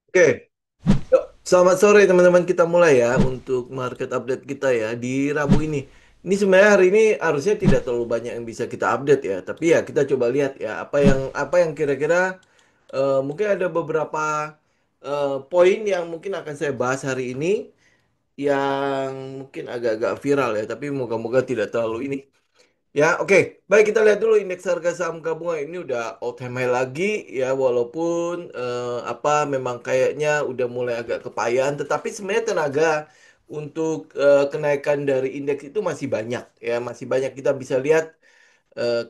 Oke, yuk, selamat sore teman-teman. Kita mulai ya untuk market update kita ya di Rabu ini. Ini sebenarnya hari ini harusnya tidak terlalu banyak yang bisa kita update ya, tapi ya kita coba lihat ya apa yang kira-kira mungkin ada beberapa poin yang mungkin akan saya bahas hari ini yang mungkin agak-agak viral ya, tapi moga-moga tidak terlalu ini. Ya, oke. Baik, kita lihat dulu indeks harga saham gabungan ini udah all time high lagi ya, walaupun memang kayaknya udah mulai agak kepayahan, tetapi sebenarnya tenaga untuk kenaikan dari indeks itu masih banyak ya, masih banyak. Kita bisa lihat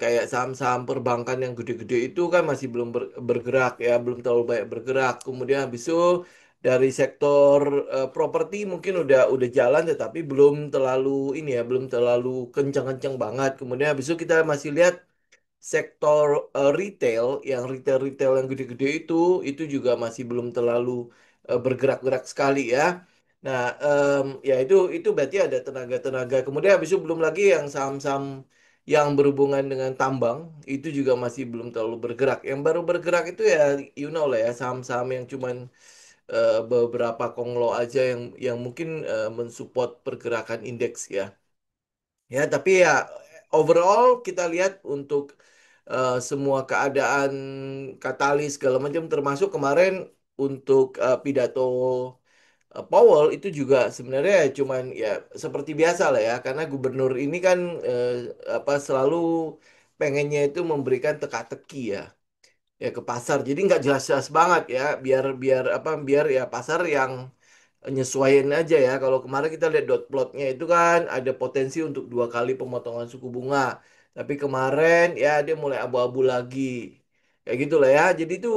kayak saham-saham perbankan yang gede-gede itu kan masih belum bergerak ya, belum terlalu banyak bergerak. Kemudian habis itu dari sektor properti mungkin udah jalan, tetapi belum terlalu ini ya, belum terlalu kencang-kencang banget. Kemudian habis itu kita masih lihat sektor retail, yang retail-retail yang gede-gede itu juga masih belum terlalu bergerak-gerak sekali ya. Nah, ya itu berarti ada tenaga-tenaga. Kemudian habis itu belum lagi yang saham-saham yang berhubungan dengan tambang itu juga masih belum terlalu bergerak. Yang baru bergerak itu ya you know lah ya, saham-saham yang cuman beberapa konglo aja yang mungkin mensupport pergerakan indeks ya. Ya, tapi ya overall kita lihat untuk semua keadaan katalis segala macam, termasuk kemarin untuk pidato Powell itu juga sebenarnya cuman ya seperti biasa lah ya, karena gubernur ini kan selalu pengennya itu memberikan teka-teki ya ke pasar. Jadi nggak jelas-jelas banget ya, biar biar biar ya pasar yang nyesuaiin aja ya. Kalau kemarin kita lihat dot plotnya itu kan ada potensi untuk 2 kali pemotongan suku bunga. Tapi kemarin ya dia mulai abu-abu lagi. Kayak gitu lah ya. Jadi itu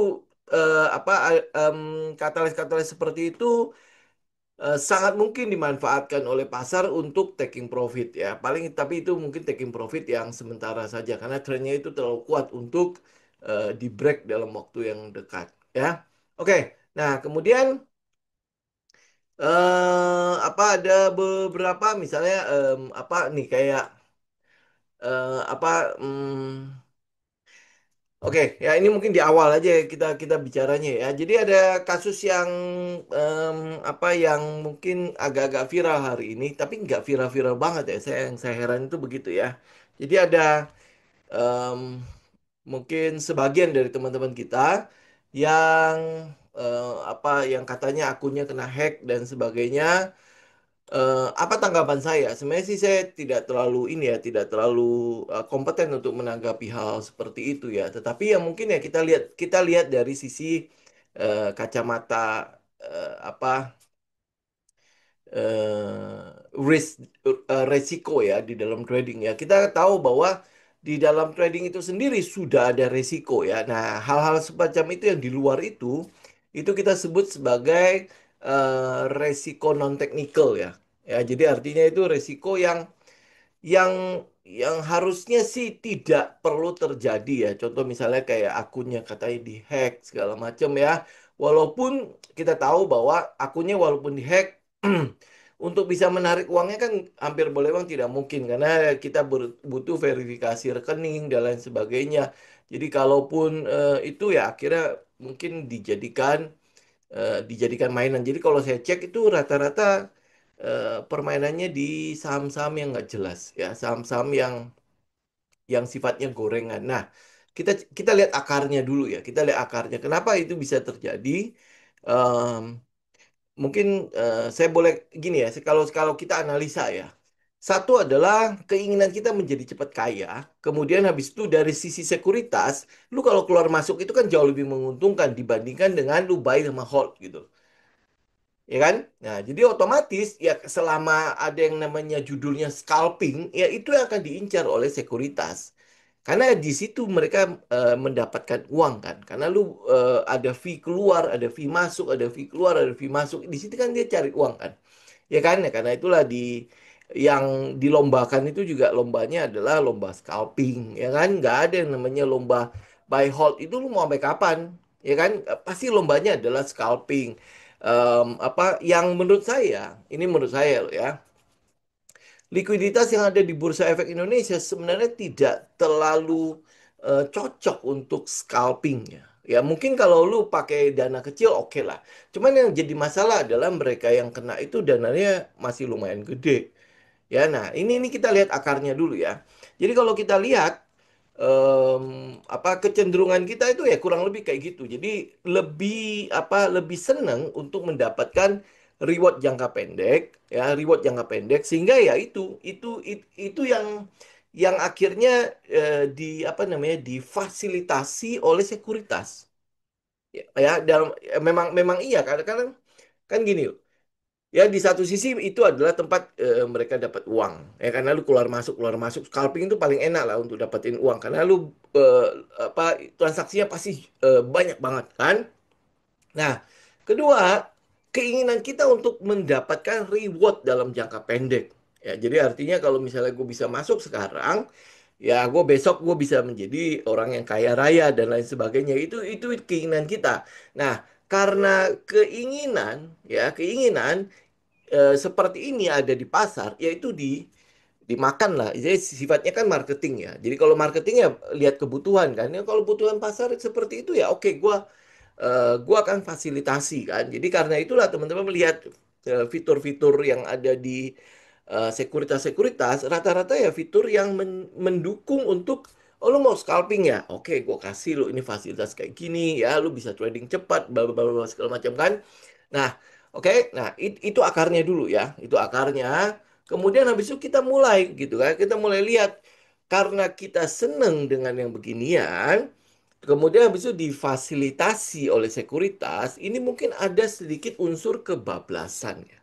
katalis-katalis seperti itu sangat mungkin dimanfaatkan oleh pasar untuk taking profit ya. Paling tapi itu mungkin taking profit yang sementara saja karena trennya itu terlalu kuat untuk di break dalam waktu yang dekat ya. Oke. Nah, kemudian ada beberapa misalnya apa nih kayak apa oke, ya ini mungkin di awal aja ya kita kita bicaranya ya. Jadi ada kasus yang yang mungkin agak-agak viral hari ini, tapi nggak viral-viral banget ya. Yang saya heran itu begitu ya. Jadi ada em, mungkin sebagian dari teman-teman kita yang yang katanya akunnya kena hack dan sebagainya. Apa tanggapan saya? Sebenarnya sih saya tidak terlalu ini ya, tidak terlalu kompeten untuk menanggapi hal seperti itu ya. Tetapi ya mungkin ya kita lihat dari sisi kacamata eh, apa risk resiko ya di dalam trading ya. Kita tahu bahwa di dalam trading itu sendiri sudah ada resiko ya. Nah, hal-hal semacam itu yang di luar itu kita sebut sebagai resiko non teknikal ya. Ya, jadi artinya itu resiko yang harusnya sih tidak perlu terjadi ya. Contoh misalnya kayak akunnya katanya dihack segala macam ya. Walaupun kita tahu bahwa akunnya walaupun dihack untuk bisa menarik uangnya kan hampir boleh bang tidak mungkin karena kita butuh verifikasi rekening dan lain sebagainya. Jadi kalaupun itu ya akhirnya mungkin dijadikan mainan. Jadi kalau saya cek itu rata-rata permainannya di saham-saham yang nggak jelas ya, saham-saham yang sifatnya gorengan. Nah, kita kita lihat akarnya dulu ya. Kita lihat akarnya. Kenapa itu bisa terjadi? Em, Mungkin saya boleh gini ya. Kalau kalau kita analisa ya. Satu adalah keinginan kita menjadi cepat kaya. Kemudian habis itu dari sisi sekuritas, lu kalau keluar masuk itu kan jauh lebih menguntungkan dibandingkan dengan lu buy sama hold gitu. Ya kan? Nah, jadi otomatis ya selama ada yang namanya judulnya scalping, ya itu yang akan diincar oleh sekuritas. Karena di situ mereka mendapatkan uang kan. Karena lu ada fee keluar, ada fee masuk, ada fee keluar, ada fee masuk. Di situ kan dia cari uang kan. Ya kan? Ya, karena itulah yang dilombakan itu juga lombanya adalah lomba scalping, ya kan? Nggak ada yang namanya lomba buy hold itu lu mau sampai kapan? Ya kan? Pasti lombanya adalah scalping. Yang menurut saya, ini menurut saya loh ya, likuiditas yang ada di Bursa Efek Indonesia sebenarnya tidak terlalu cocok untuk scalping ya. Ya mungkin kalau lu pakai dana kecil oke lah. Cuman yang jadi masalah adalah mereka yang kena itu dananya masih lumayan gede. Ya, nah ini kita lihat akarnya dulu ya. Jadi kalau kita lihat apa kecenderungan kita itu ya kurang lebih kayak gitu. Jadi lebih senang untuk mendapatkan reward jangka pendek ya, reward jangka pendek sehingga ya itu yang akhirnya apa namanya difasilitasi oleh sekuritas. Ya, dalam memang memang iya kan kan gini loh. Ya, di satu sisi itu adalah tempat mereka dapat uang. Ya, karena lu keluar masuk. Scalping itu paling enak lah untuk dapetin uang. Karena lu eh, apa transaksinya pasti banyak banget kan. Nah, kedua, keinginan kita untuk mendapatkan reward dalam jangka pendek. Ya, jadi artinya kalau misalnya gue bisa masuk sekarang, ya gue besok gue bisa menjadi orang yang kaya raya dan lain sebagainya. Itu keinginan kita. Nah, karena keinginan seperti ini ada di pasar, yaitu dimakan lah. Jadi sifatnya kan marketing ya. Jadi kalau marketing ya lihat kebutuhan kan. Ya, kalau kebutuhan pasar seperti itu ya oke, gua akan fasilitasi kan. Jadi karena itulah teman-teman melihat fitur-fitur yang ada di sekuritas-sekuritas rata-rata ya fitur yang mendukung untuk oh lu mau scalping ya, oke gua kasih lu ini fasilitas kayak gini ya, lu bisa trading cepat, bla bla bla bla, segala macam kan. Nah, oke, nah itu akarnya dulu ya, itu akarnya. Kemudian habis itu kita mulai gitu kan, kita mulai lihat karena kita seneng dengan yang beginian. Kemudian habis itu difasilitasi oleh sekuritas, ini mungkin ada sedikit unsur kebablasan ya.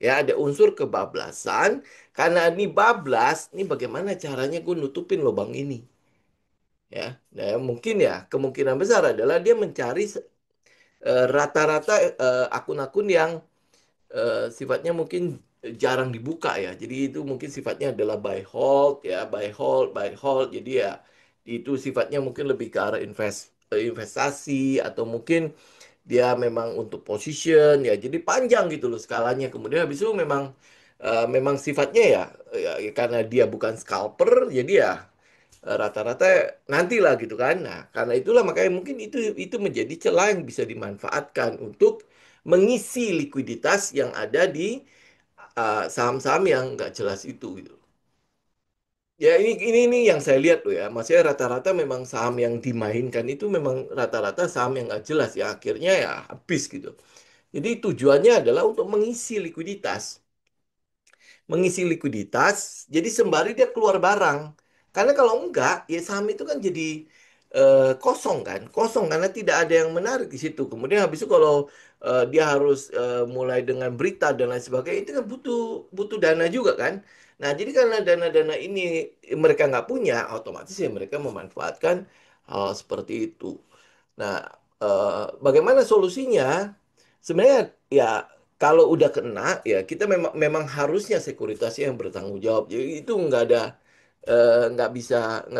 Ya, ada unsur kebablasan karena ini bablas, ini bagaimana caranya gue nutupin lubang ini. Ya, nah, mungkin ya kemungkinan besar adalah dia mencari rata-rata akun-akun yang sifatnya mungkin jarang dibuka ya. Jadi itu mungkin sifatnya adalah buy hold ya, buy hold, buy hold. Jadi ya itu sifatnya mungkin lebih ke arah investasi atau mungkin dia memang untuk position ya. Jadi panjang gitu loh skalanya. Kemudian habis itu memang sifatnya ya karena dia bukan scalper jadi ya rata-rata nantilah gitu kan. Nah, karena itulah makanya mungkin itu menjadi celah yang bisa dimanfaatkan untuk mengisi likuiditas yang ada di saham-saham yang nggak jelas itu gitu. Ya ini yang saya lihat loh ya. Maksudnya rata-rata memang saham yang dimainkan itu memang rata-rata saham yang nggak jelas ya. Akhirnya ya habis gitu. Jadi tujuannya adalah untuk mengisi likuiditas, jadi sembari dia keluar barang. Karena kalau enggak, ya saham itu kan jadi kosong kan, kosong karena tidak ada yang menarik di situ. Kemudian habis itu kalau dia harus mulai dengan berita dan lain sebagainya, itu kan butuh butuh dana juga kan. Nah, jadi karena dana-dana ini mereka nggak punya, otomatis ya mereka memanfaatkan hal seperti itu. Nah, bagaimana solusinya? Sebenarnya ya kalau udah kena ya kita memang memang harusnya sekuritasnya yang bertanggung jawab. Jadi itu nggak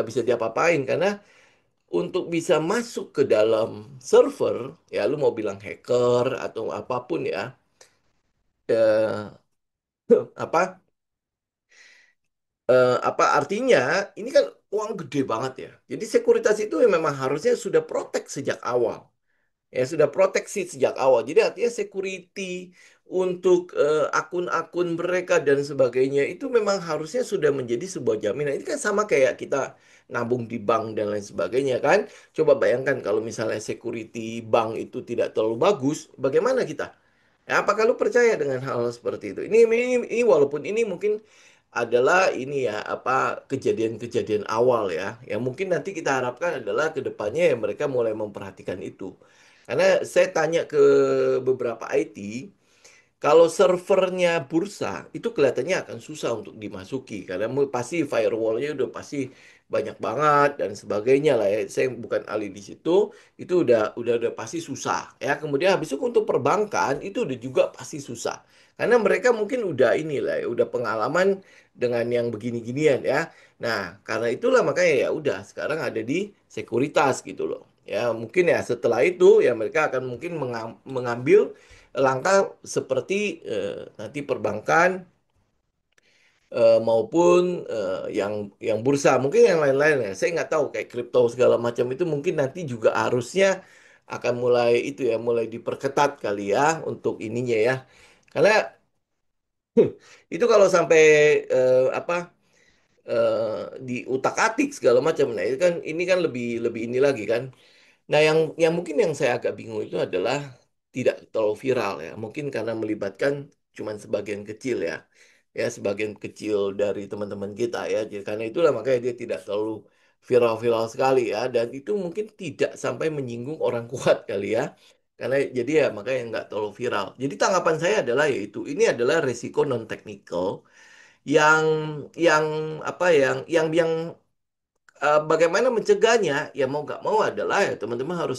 bisa diapa-apain karena untuk bisa masuk ke dalam server ya lu mau bilang hacker atau apapun ya eh, apa apa artinya ini kan uang gede banget ya. Jadi sekuritas itu memang harusnya sudah protek sejak awal. Ya sudah proteksi sejak awal. Jadi artinya security untuk akun-akun mereka dan sebagainya itu memang harusnya sudah menjadi sebuah jaminan. Ini kan sama kayak kita nabung di bank dan lain sebagainya kan. Coba bayangkan kalau misalnya security bank itu tidak terlalu bagus, bagaimana kita? Ya, apakah lu percaya dengan hal-hal seperti itu? Ini walaupun ini mungkin adalah ini ya apa kejadian-kejadian awal ya. Yang mungkin nanti kita harapkan adalah ke depannya ya mereka mulai memperhatikan itu. Karena saya tanya ke beberapa IT, kalau servernya bursa itu kelihatannya akan susah untuk dimasuki karena pasti firewallnya udah pasti banyak banget dan sebagainya lah ya. Saya bukan ahli di situ, itu udah pasti susah ya. Kemudian habis itu untuk perbankan itu udah juga pasti susah karena mereka mungkin udah inilah ya, udah pengalaman dengan yang begini-ginian ya. Nah, karena itulah makanya ya udah sekarang ada di sekuritas gitu loh. Ya, mungkin ya setelah itu ya mereka akan mungkin mengambil langkah seperti nanti perbankan maupun yang bursa. Mungkin yang lain-lain ya. Saya nggak tahu kayak kripto segala macam itu mungkin nanti juga harusnya akan mulai itu ya, mulai diperketat kali ya untuk ininya ya. Karena itu kalau sampai apa diutak-atik segala macam, nah itu kan ini kan lebih lebih ini lagi kan. Nah, yang mungkin yang saya agak bingung itu adalah tidak terlalu viral ya. Mungkin karena melibatkan cuman sebagian kecil ya. Ya, sebagian kecil dari teman-teman kita ya. Jadi karena itulah makanya dia tidak terlalu viral-viral sekali ya. Dan itu mungkin tidak sampai menyinggung orang kuat kali ya. Karena jadi ya makanya nggak terlalu viral. Jadi tanggapan saya adalah yaitu ini adalah resiko non teknikal yang yang apa yang bagaimana mencegahnya ya mau nggak mau adalah ya teman-teman harus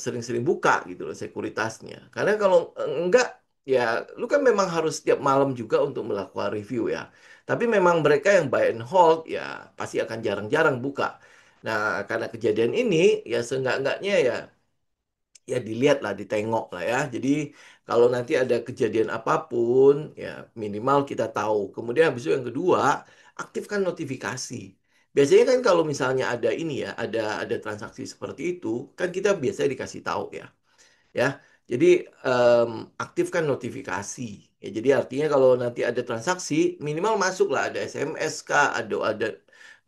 sering-sering buka gitu loh sekuritasnya. Karena kalau enggak ya lu kan memang harus setiap malam juga untuk melakukan review ya. Tapi memang mereka yang buy and hold ya pasti akan jarang-jarang buka. Nah, karena kejadian ini ya seenggak-enggaknya ya ya dilihat lah, ditengok lah ya. Jadi kalau nanti ada kejadian apapun, ya minimal kita tahu. Kemudian habis itu yang kedua, aktifkan notifikasi. Biasanya kan kalau misalnya ada ini ya, ada transaksi seperti itu, kan kita biasanya dikasih tahu ya ya. Jadi em, aktifkan notifikasi. Ya, jadi artinya kalau nanti ada transaksi, minimal masuklah ada SMS kah, ada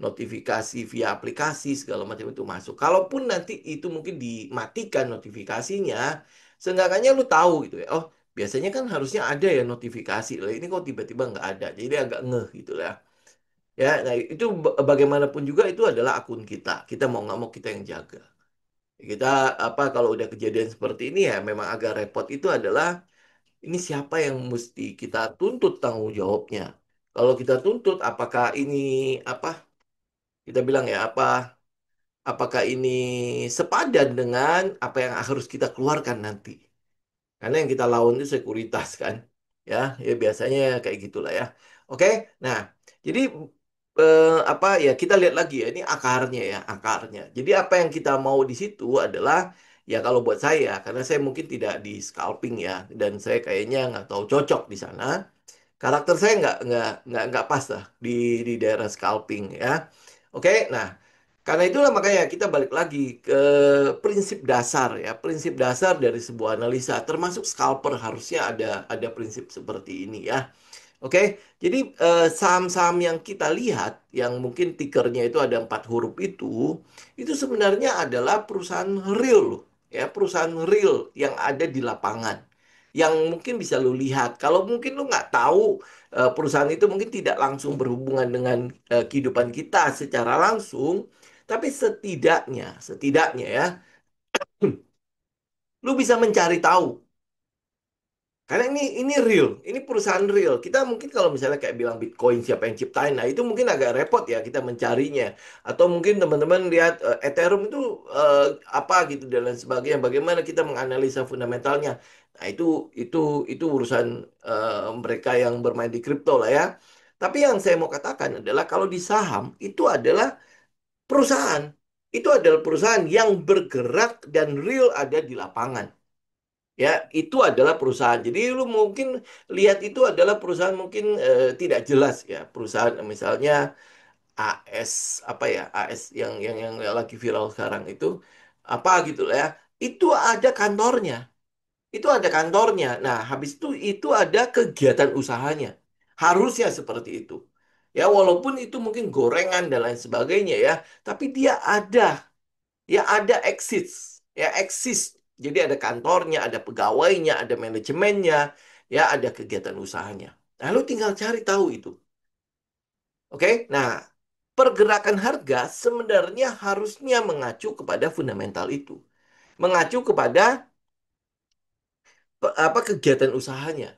notifikasi via aplikasi segala macam itu masuk. Kalaupun nanti itu mungkin dimatikan notifikasinya, seenggaknya lu tahu gitu ya. Oh, biasanya kan harusnya ada ya notifikasi. Lah ini kok tiba-tiba nggak ada. Jadi agak ngeh gitu lah. Ya, nah itu bagaimanapun juga itu adalah akun kita. Kita mau nggak mau kita yang jaga. Kita apa kalau udah kejadian seperti ini ya memang agak repot itu adalah ini siapa yang mesti kita tuntut tanggung jawabnya. Kalau kita tuntut apakah ini apa kita bilang ya apakah ini sepadan dengan apa yang harus kita keluarkan nanti. Karena yang kita lawan itu sekuritas kan. Ya biasanya kayak gitulah ya. Oke. Nah, jadi apa ya kita lihat lagi ya ini akarnya. Jadi apa yang kita mau di situ adalah ya kalau buat saya karena saya mungkin tidak di scalping ya dan saya kayaknya nggak tahu cocok di sana. Karakter saya nggak pas lah di daerah scalping ya. Oke, nah karena itulah makanya kita balik lagi ke prinsip dasar ya, prinsip dasar dari sebuah analisa, termasuk scalper harusnya ada prinsip seperti ini ya. Oke, jadi saham-saham yang kita lihat, yang mungkin tikernya itu ada 4 huruf itu sebenarnya adalah perusahaan real loh, ya perusahaan real yang ada di lapangan, yang mungkin bisa lu lihat. Kalau mungkin lu nggak tahu perusahaan itu mungkin tidak langsung berhubungan dengan kehidupan kita secara langsung, tapi setidaknya ya, lu bisa mencari tahu karena ini real, ini perusahaan real. Kita mungkin kalau misalnya kayak bilang Bitcoin siapa yang ciptain, nah itu mungkin agak repot ya kita mencarinya. Atau mungkin teman-teman lihat Ethereum itu apa gitu dan lain sebagainya. Bagaimana kita menganalisa fundamentalnya. Nah itu itu urusan mereka yang bermain di kripto lah ya. Tapi yang saya mau katakan adalah kalau di saham itu adalah perusahaan. Itu adalah perusahaan yang bergerak dan real ada di lapangan. Ya, itu adalah perusahaan. Jadi lu mungkin lihat itu adalah perusahaan mungkin tidak jelas ya. Perusahaan misalnya AS apa ya? AS yang lagi viral sekarang itu apa gitu lah ya. Itu ada kantornya. Itu ada kantornya. Nah, habis itu ada kegiatan usahanya. Harusnya seperti itu. Ya, walaupun itu mungkin gorengan dan lain sebagainya ya, tapi dia ada ya ada eksis. Jadi ada kantornya, ada pegawainya, ada manajemennya, ya ada kegiatan usahanya. Lalu tinggal cari tahu itu. Oke, nah pergerakan harga sebenarnya harusnya mengacu kepada fundamental itu, mengacu kepada apa kegiatan usahanya.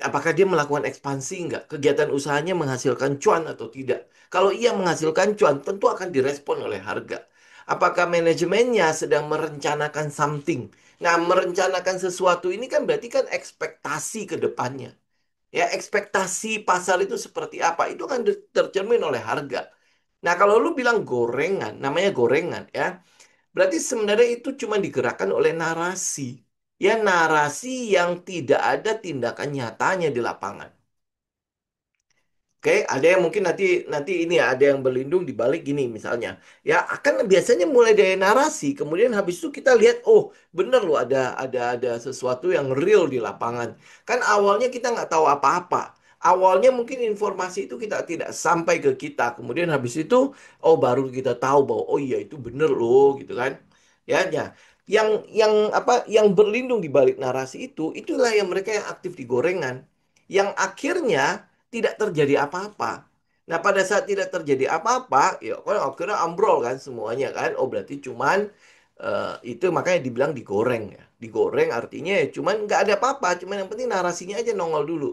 Apakah dia melakukan ekspansi enggak? Kegiatan usahanya menghasilkan cuan atau tidak? Kalau ia menghasilkan cuan, tentu akan direspon oleh harga. Apakah manajemennya sedang merencanakan something? Nah, merencanakan sesuatu ini kan berarti kan ekspektasi ke depannya. Ya, ekspektasi pasar itu seperti apa? Itu kan tercermin oleh harga. Nah, kalau lu bilang gorengan, namanya gorengan ya. Berarti sebenarnya itu cuma digerakkan oleh narasi. Ya, narasi yang tidak ada tindakan nyatanya di lapangan. Oke, ada yang mungkin nanti nanti ini ya, ada yang berlindung di balik gini misalnya. Ya, akan biasanya mulai dari narasi, kemudian habis itu kita lihat, oh bener loh ada sesuatu yang real di lapangan. Kan awalnya kita nggak tahu apa-apa. Awalnya mungkin informasi itu kita tidak sampai ke kita. Kemudian habis itu, oh baru kita tahu bahwa oh iya itu bener loh gitu kan. Ya, ya. Yang apa yang berlindung di balik narasi itu, itulah yang mereka yang aktif di gorengan. Yang akhirnya tidak terjadi apa-apa. Nah, pada saat tidak terjadi apa-apa, ya kan akhirnya ambrol kan semuanya kan. Oh, berarti cuman itu makanya dibilang digoreng ya. Digoreng artinya ya cuman nggak ada apa-apa, cuman yang penting narasinya aja nongol dulu.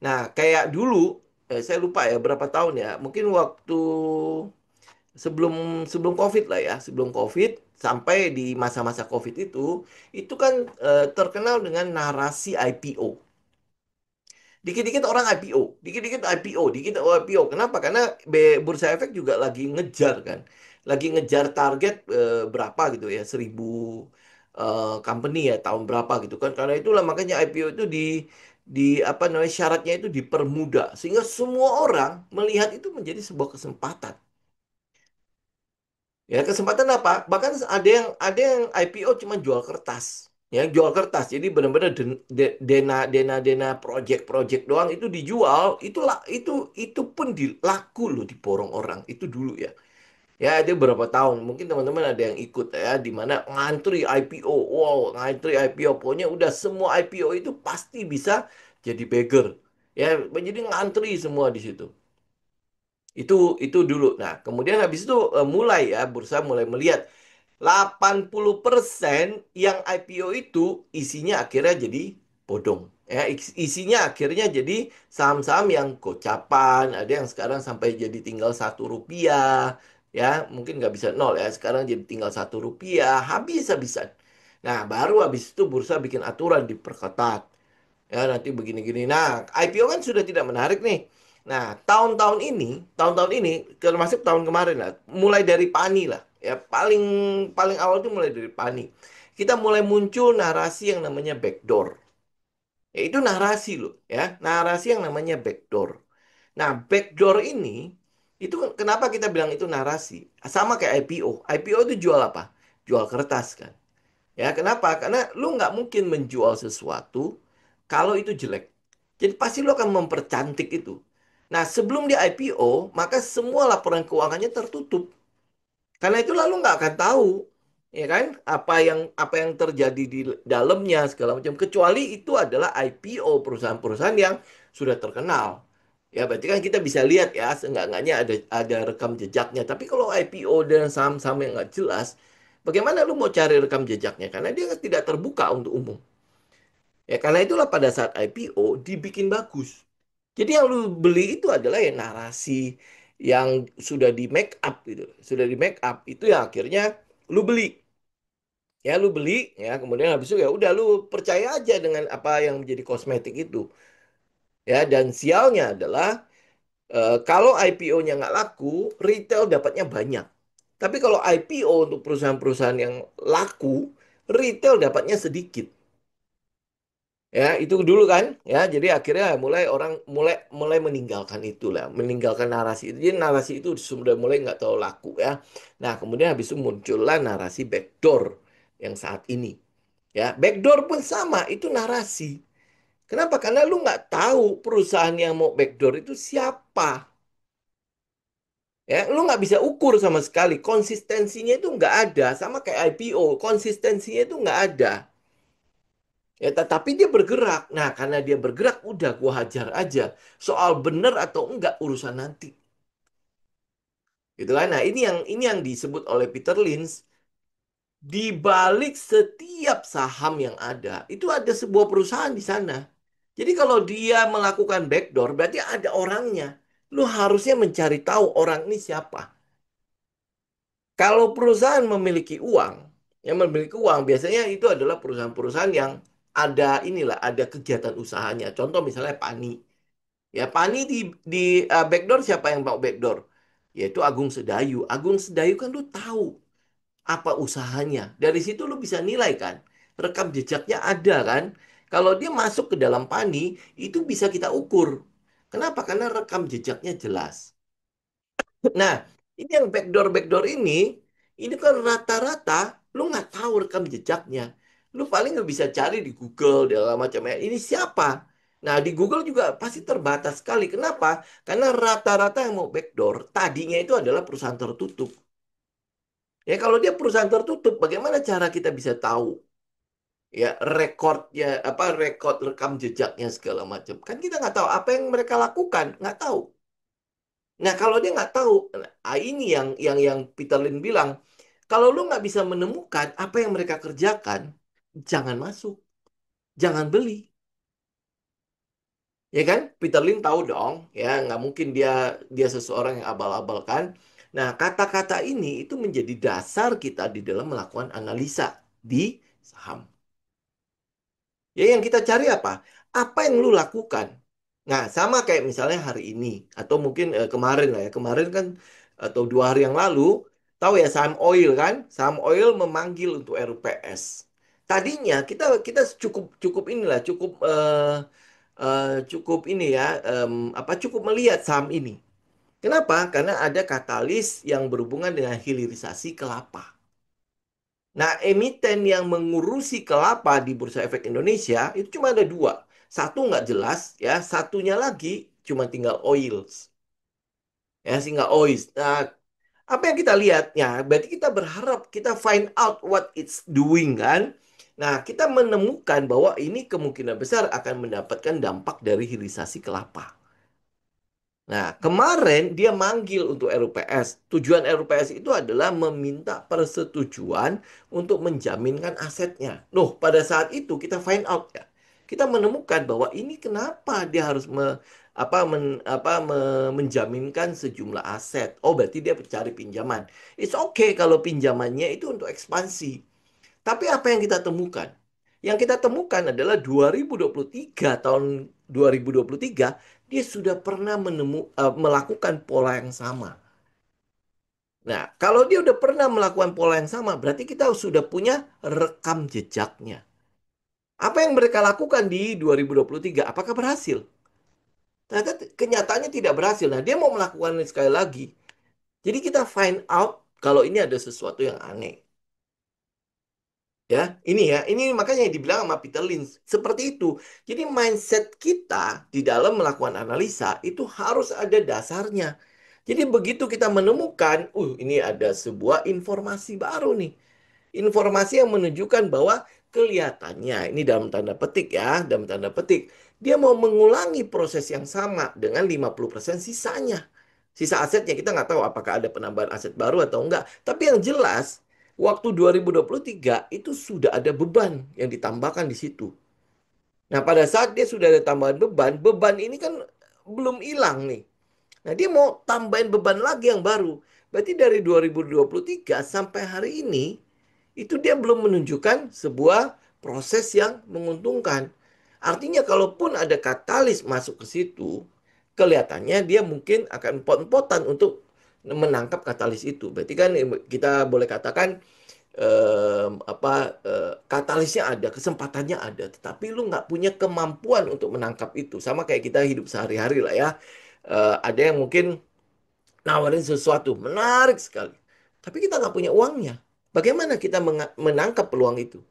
Nah, kayak dulu, saya lupa ya berapa tahun ya, mungkin waktu sebelum sebelum COVID lah ya, sebelum COVID sampai di masa-masa COVID itu kan terkenal dengan narasi IPO. Dikit-dikit orang IPO, dikit-dikit IPO, dikit IPO. Kenapa? Karena Bursa Efek juga lagi ngejar kan. Lagi ngejar target berapa gitu ya, 1.000 company ya tahun berapa gitu kan. Karena itulah makanya IPO itu di apa namanya syaratnya itu dipermudah sehingga semua orang melihat itu menjadi sebuah kesempatan. Ya, kesempatan apa? Bahkan ada yang IPO cuma jual kertas. Ya, jual kertas. Jadi benar-benar dana project-project doang itu dijual, itulah itu pun laku loh diborong orang. Itu dulu ya. Ya, ada beberapa tahun. Mungkin teman-teman ada yang ikut ya di mana ngantri IPO. Wow, ngantri IPO. Pokoknya udah semua IPO itu pasti bisa jadi beggar. Ya, jadi ngantri semua di situ. Itu dulu. Nah, kemudian habis itu mulai ya bursa mulai melihat 80% yang IPO itu isinya akhirnya jadi bodong. Ya, isinya akhirnya jadi saham-saham yang gocapan, ada yang sekarang sampai jadi tinggal 1 rupiah, ya mungkin nggak bisa nol ya, sekarang jadi tinggal 1 rupiah, habis-habisan. Nah, baru habis itu bursa bikin aturan diperketat. Ya, nanti begini-gini. Nah, IPO kan sudah tidak menarik nih. Nah, tahun-tahun ini, termasuk tahun kemarin lah, mulai dari Pani lah. Ya, paling paling awal itu mulai dari Pani. Kita mulai muncul narasi yang namanya backdoor. Ya, itu narasi loh, ya. Narasi yang namanya backdoor. Nah, backdoor ini, itu kenapa kita bilang itu narasi? Sama kayak IPO. IPO itu jual apa? Jual kertas kan. Ya, kenapa? Karena lu nggak mungkin menjual sesuatu kalau itu jelek. Jadi pasti lu akan mempercantik itu. Nah, sebelum di IPO, maka semua laporan keuangannya tertutup. Karena itu lalu nggak akan tahu, ya kan, apa yang terjadi di dalamnya segala macam. Kecuali itu adalah IPO perusahaan-perusahaan yang sudah terkenal. Ya, berarti kan kita bisa lihat ya, seenggak-enggaknya ada rekam jejaknya. Tapi kalau IPO dan saham-saham yang nggak jelas, bagaimana lu mau cari rekam jejaknya? Karena dia tidak terbuka untuk umum. Ya, karena itulah pada saat IPO dibikin bagus. Jadi yang lu beli itu adalah ya narasi yang sudah di make up gitu. Sudah di make up itu ya akhirnya lu beli. Ya lu beli ya kemudian habis itu ya udah lu percaya aja dengan apa yang menjadi kosmetik itu. Ya dan sialnya adalah kalau IPO-nya nggak laku, retail dapatnya banyak. Tapi kalau IPO untuk perusahaan-perusahaan yang laku, retail dapatnya sedikit. Ya, itu dulu kan, ya. Jadi akhirnya mulai orang mulai mulai meninggalkan itulah, meninggalkan narasi itu. Jadi narasi itu sudah mulai nggak terlalu laku ya. Nah, kemudian habis itu muncullah narasi backdoor yang saat ini. Ya, backdoor pun sama, itu narasi. Kenapa? Karena lu nggak tahu perusahaan yang mau backdoor itu siapa. Ya, lu nggak bisa ukur sama sekali. Konsistensinya itu nggak ada. Sama kayak IPO, konsistensinya itu nggak ada. Ya, tetapi dia bergerak. Nah, karena dia bergerak, udah gua hajar aja. Soal benar atau enggak urusan nanti. Gitu kan? Nah, ini yang disebut oleh Peter Lynch. Di balik setiap saham yang ada, itu ada sebuah perusahaan di sana. Jadi kalau dia melakukan backdoor, berarti ada orangnya. Lu harusnya mencari tahu orang ini siapa. Kalau perusahaan memiliki uang, yang memiliki uang biasanya itu adalah perusahaan-perusahaan yang ada inilah, ada kegiatan usahanya. Contoh misalnya Pani. Ya, Pani di backdoor siapa yang mau backdoor? Yaitu Agung Sedayu. Agung Sedayu kan lu tahu apa usahanya. Dari situ lu bisa nilai kan. Rekam jejaknya ada kan. Kalau dia masuk ke dalam Pani, itu bisa kita ukur. Kenapa? Karena rekam jejaknya jelas. Nah, ini yang backdoor-backdoor ini kan rata-rata lu nggak tahu rekam jejaknya. Lu paling nggak bisa cari di Google, di segala macam ya. Ini siapa? Nah, di Google juga pasti terbatas sekali. Kenapa? Karena rata-rata yang mau backdoor, tadinya itu adalah perusahaan tertutup. Ya, kalau dia perusahaan tertutup, bagaimana cara kita bisa tahu? Ya, rekodnya, apa, rekod rekam jejaknya segala macam. Kan kita nggak tahu apa yang mereka lakukan, nggak tahu. Nah, kalau dia nggak tahu, ini yang Peter Lin bilang, kalau lu nggak bisa menemukan apa yang mereka kerjakan, jangan masuk, jangan beli, ya kan? Peter Lin tahu dong, ya nggak mungkin dia dia seseorang yang abal-abal kan. Nah, kata-kata ini itu menjadi dasar kita di dalam melakukan analisa di saham. Ya, yang kita cari apa? Apa yang lu lakukan? Nah, sama kayak misalnya hari ini, atau mungkin kemarin lah ya. Kemarin kan, atau 2 hari yang lalu, tahu ya saham oil kan? Saham oil memanggil untuk RUPS. Tadinya kita kita cukup cukup inilah, cukup ini ya, cukup melihat saham ini. Kenapa? Karena ada katalis yang berhubungan dengan hilirisasi kelapa. Nah, emiten yang mengurusi kelapa di Bursa Efek Indonesia itu cuma ada dua. Satu nggak jelas, ya. Satunya lagi cuma tinggal oils, ya, single oils. Nah, apa yang kita lihat? Ya, berarti kita berharap kita find out what it's doing kan. Nah, kita menemukan bahwa ini kemungkinan besar akan mendapatkan dampak dari hilirisasi kelapa. Nah, kemarin dia manggil untuk RUPS. Tujuan RUPS itu adalah meminta persetujuan untuk menjaminkan asetnya. Loh, pada saat itu kita find out ya. Kita menemukan bahwa ini kenapa dia harus menjaminkan sejumlah aset. Oh, berarti dia cari pinjaman. It's okay kalau pinjamannya itu untuk ekspansi. Tapi apa yang kita temukan? Yang kita temukan adalah 2023, tahun 2023 dia sudah pernah melakukan pola yang sama. Nah, kalau dia udah pernah melakukan pola yang sama, berarti kita sudah punya rekam jejaknya. Apa yang mereka lakukan di 2023? Apakah berhasil? Ternyata kenyataannya tidak berhasil. Nah, dia mau melakukan ini sekali lagi. Jadi kita find out kalau ini ada sesuatu yang aneh. Ya, ini makanya yang dibilang sama Peter Lynch seperti itu. Jadi mindset kita di dalam melakukan analisa itu harus ada dasarnya. Jadi begitu kita menemukan, ini ada sebuah informasi baru nih. Informasi yang menunjukkan bahwa kelihatannya, ini dalam tanda petik ya, dalam tanda petik, dia mau mengulangi proses yang sama dengan 50% sisanya. Sisa asetnya kita nggak tahu apakah ada penambahan aset baru atau enggak. Tapi yang jelas, waktu 2023 itu sudah ada beban yang ditambahkan di situ. Nah, pada saat dia sudah ada tambahan beban, beban ini kan belum hilang nih. Nah, dia mau tambahin beban lagi yang baru. Berarti dari 2023 sampai hari ini, itu dia belum menunjukkan sebuah proses yang menguntungkan. Artinya kalaupun ada katalis masuk ke situ, kelihatannya dia mungkin akan pot-potan untuk menangkap katalis itu. Berarti kan kita boleh katakan katalisnya ada, kesempatannya ada, tetapi lu nggak punya kemampuan untuk menangkap itu. Sama kayak kita hidup sehari-hari lah ya. Ada yang mungkin nawarin sesuatu menarik sekali, tapi kita nggak punya uangnya. Bagaimana kita menangkap peluang itu?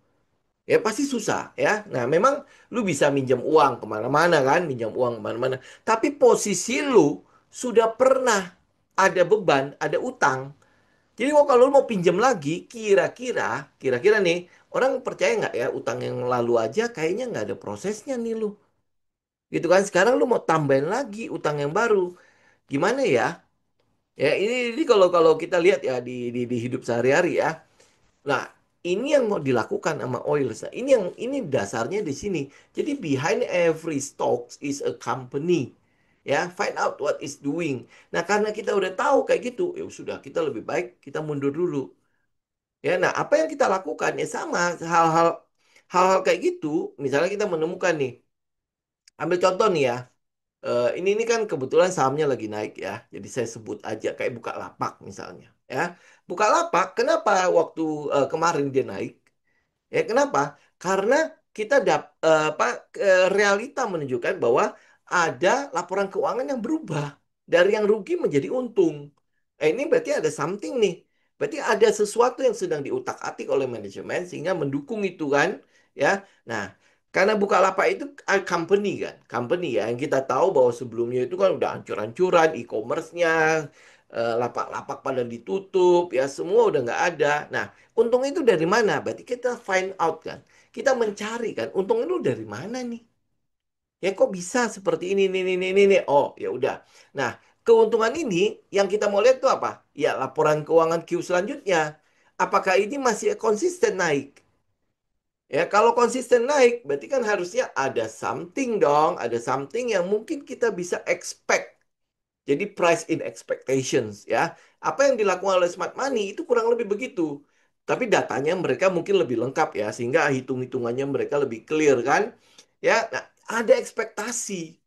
Ya pasti susah ya. Nah, memang lu bisa minjam uang kemana-mana kan, minjam uang kemana-mana. Tapi posisi lu sudah pernah ada beban, ada utang. Jadi kalau lu mau pinjam lagi, kira-kira nih, orang percaya nggak ya utang yang lalu aja kayaknya nggak ada prosesnya nih lu. Gitu kan? Sekarang lu mau tambahin lagi utang yang baru. Gimana ya? Ya ini kalau kalau kita lihat ya di hidup sehari-hari ya. Nah, ini yang mau dilakukan sama oil. Nah, ini dasarnya di sini. Jadi behind every stock is a company. Ya, find out what is doing. Nah, karena kita udah tahu kayak gitu, ya sudah kita lebih baik kita mundur dulu. Ya, nah apa yang kita lakukan ya sama hal-hal kayak gitu. Misalnya kita menemukan nih, ambil contoh nih ya. Ini kan kebetulan sahamnya lagi naik ya. Jadi saya sebut aja kayak Bukalapak misalnya ya. Bukalapak kenapa waktu kemarin dia naik? Kenapa? Karena kita realita menunjukkan bahwa ada laporan keuangan yang berubah dari yang rugi menjadi untung. Ini berarti ada something nih. Berarti ada sesuatu yang sedang diutak-atik oleh manajemen sehingga mendukung itu kan, ya. Nah, karena Bukalapak itu company kan, company ya yang kita tahu bahwa sebelumnya itu kan udah hancur-hancuran e-commerce-nya, lapak-lapak pada ditutup, ya semua udah nggak ada. Nah, untung itu dari mana? Berarti kita find out kan, kita mencari kan, untung itu dari mana nih? Ya kok bisa seperti ini. Oh, ya udah. Nah, keuntungan ini yang kita mau lihat tuh apa? Ya, laporan keuangan Q selanjutnya. Apakah ini masih konsisten naik? Ya, kalau konsisten naik, berarti kan harusnya ada something dong, ada something yang mungkin kita bisa expect. Jadi price in expectations ya. Apa yang dilakukan oleh smart money itu kurang lebih begitu. Tapi datanya mereka mungkin lebih lengkap ya, sehingga hitung-hitungannya mereka lebih clear kan. Ya, nah, ada ekspektasi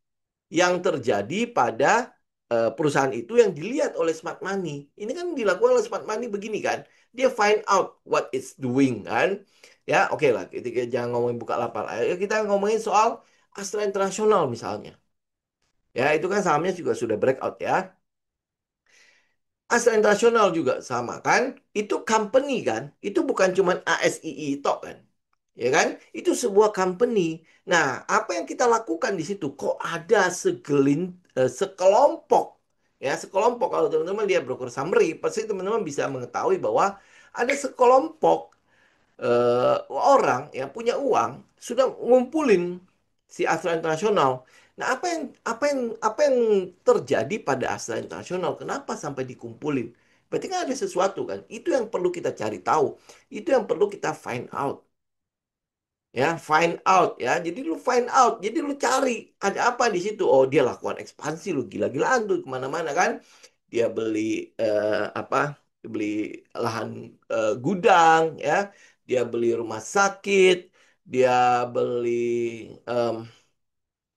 yang terjadi pada perusahaan itu yang dilihat oleh smart money. Ini kan dilakukan oleh smart money begini kan. Dia find out what it's doing kan. Ya, oke lah. Kita jangan ngomongin Bukalapak. Ayo kita ngomongin soal Astra International misalnya. Ya, itu kan sahamnya juga sudah breakout ya. Astra International juga sama kan. Itu company kan. Itu bukan cuma ASII tok kan. Ya kan? Itu sebuah company. Nah, apa yang kita lakukan di situ? Kok ada sekelompok ya, sekelompok kalau teman-teman lihat broker summary, pasti teman-teman bisa mengetahui bahwa ada sekelompok orang yang punya uang sudah ngumpulin si Astra Internasional. Nah, apa yang terjadi pada Astra Internasional? Kenapa sampai dikumpulin? Berarti kan ada sesuatu kan? Itu yang perlu kita cari tahu. Itu yang perlu kita find out. Ya, find out ya. Jadi lu find out. Jadi lu cari ada apa di situ. Oh, dia lakukan ekspansi lu gila-gilaan tuh kemana-mana kan. Dia beli apa? Beli lahan gudang ya. Dia beli rumah sakit. Dia beli em,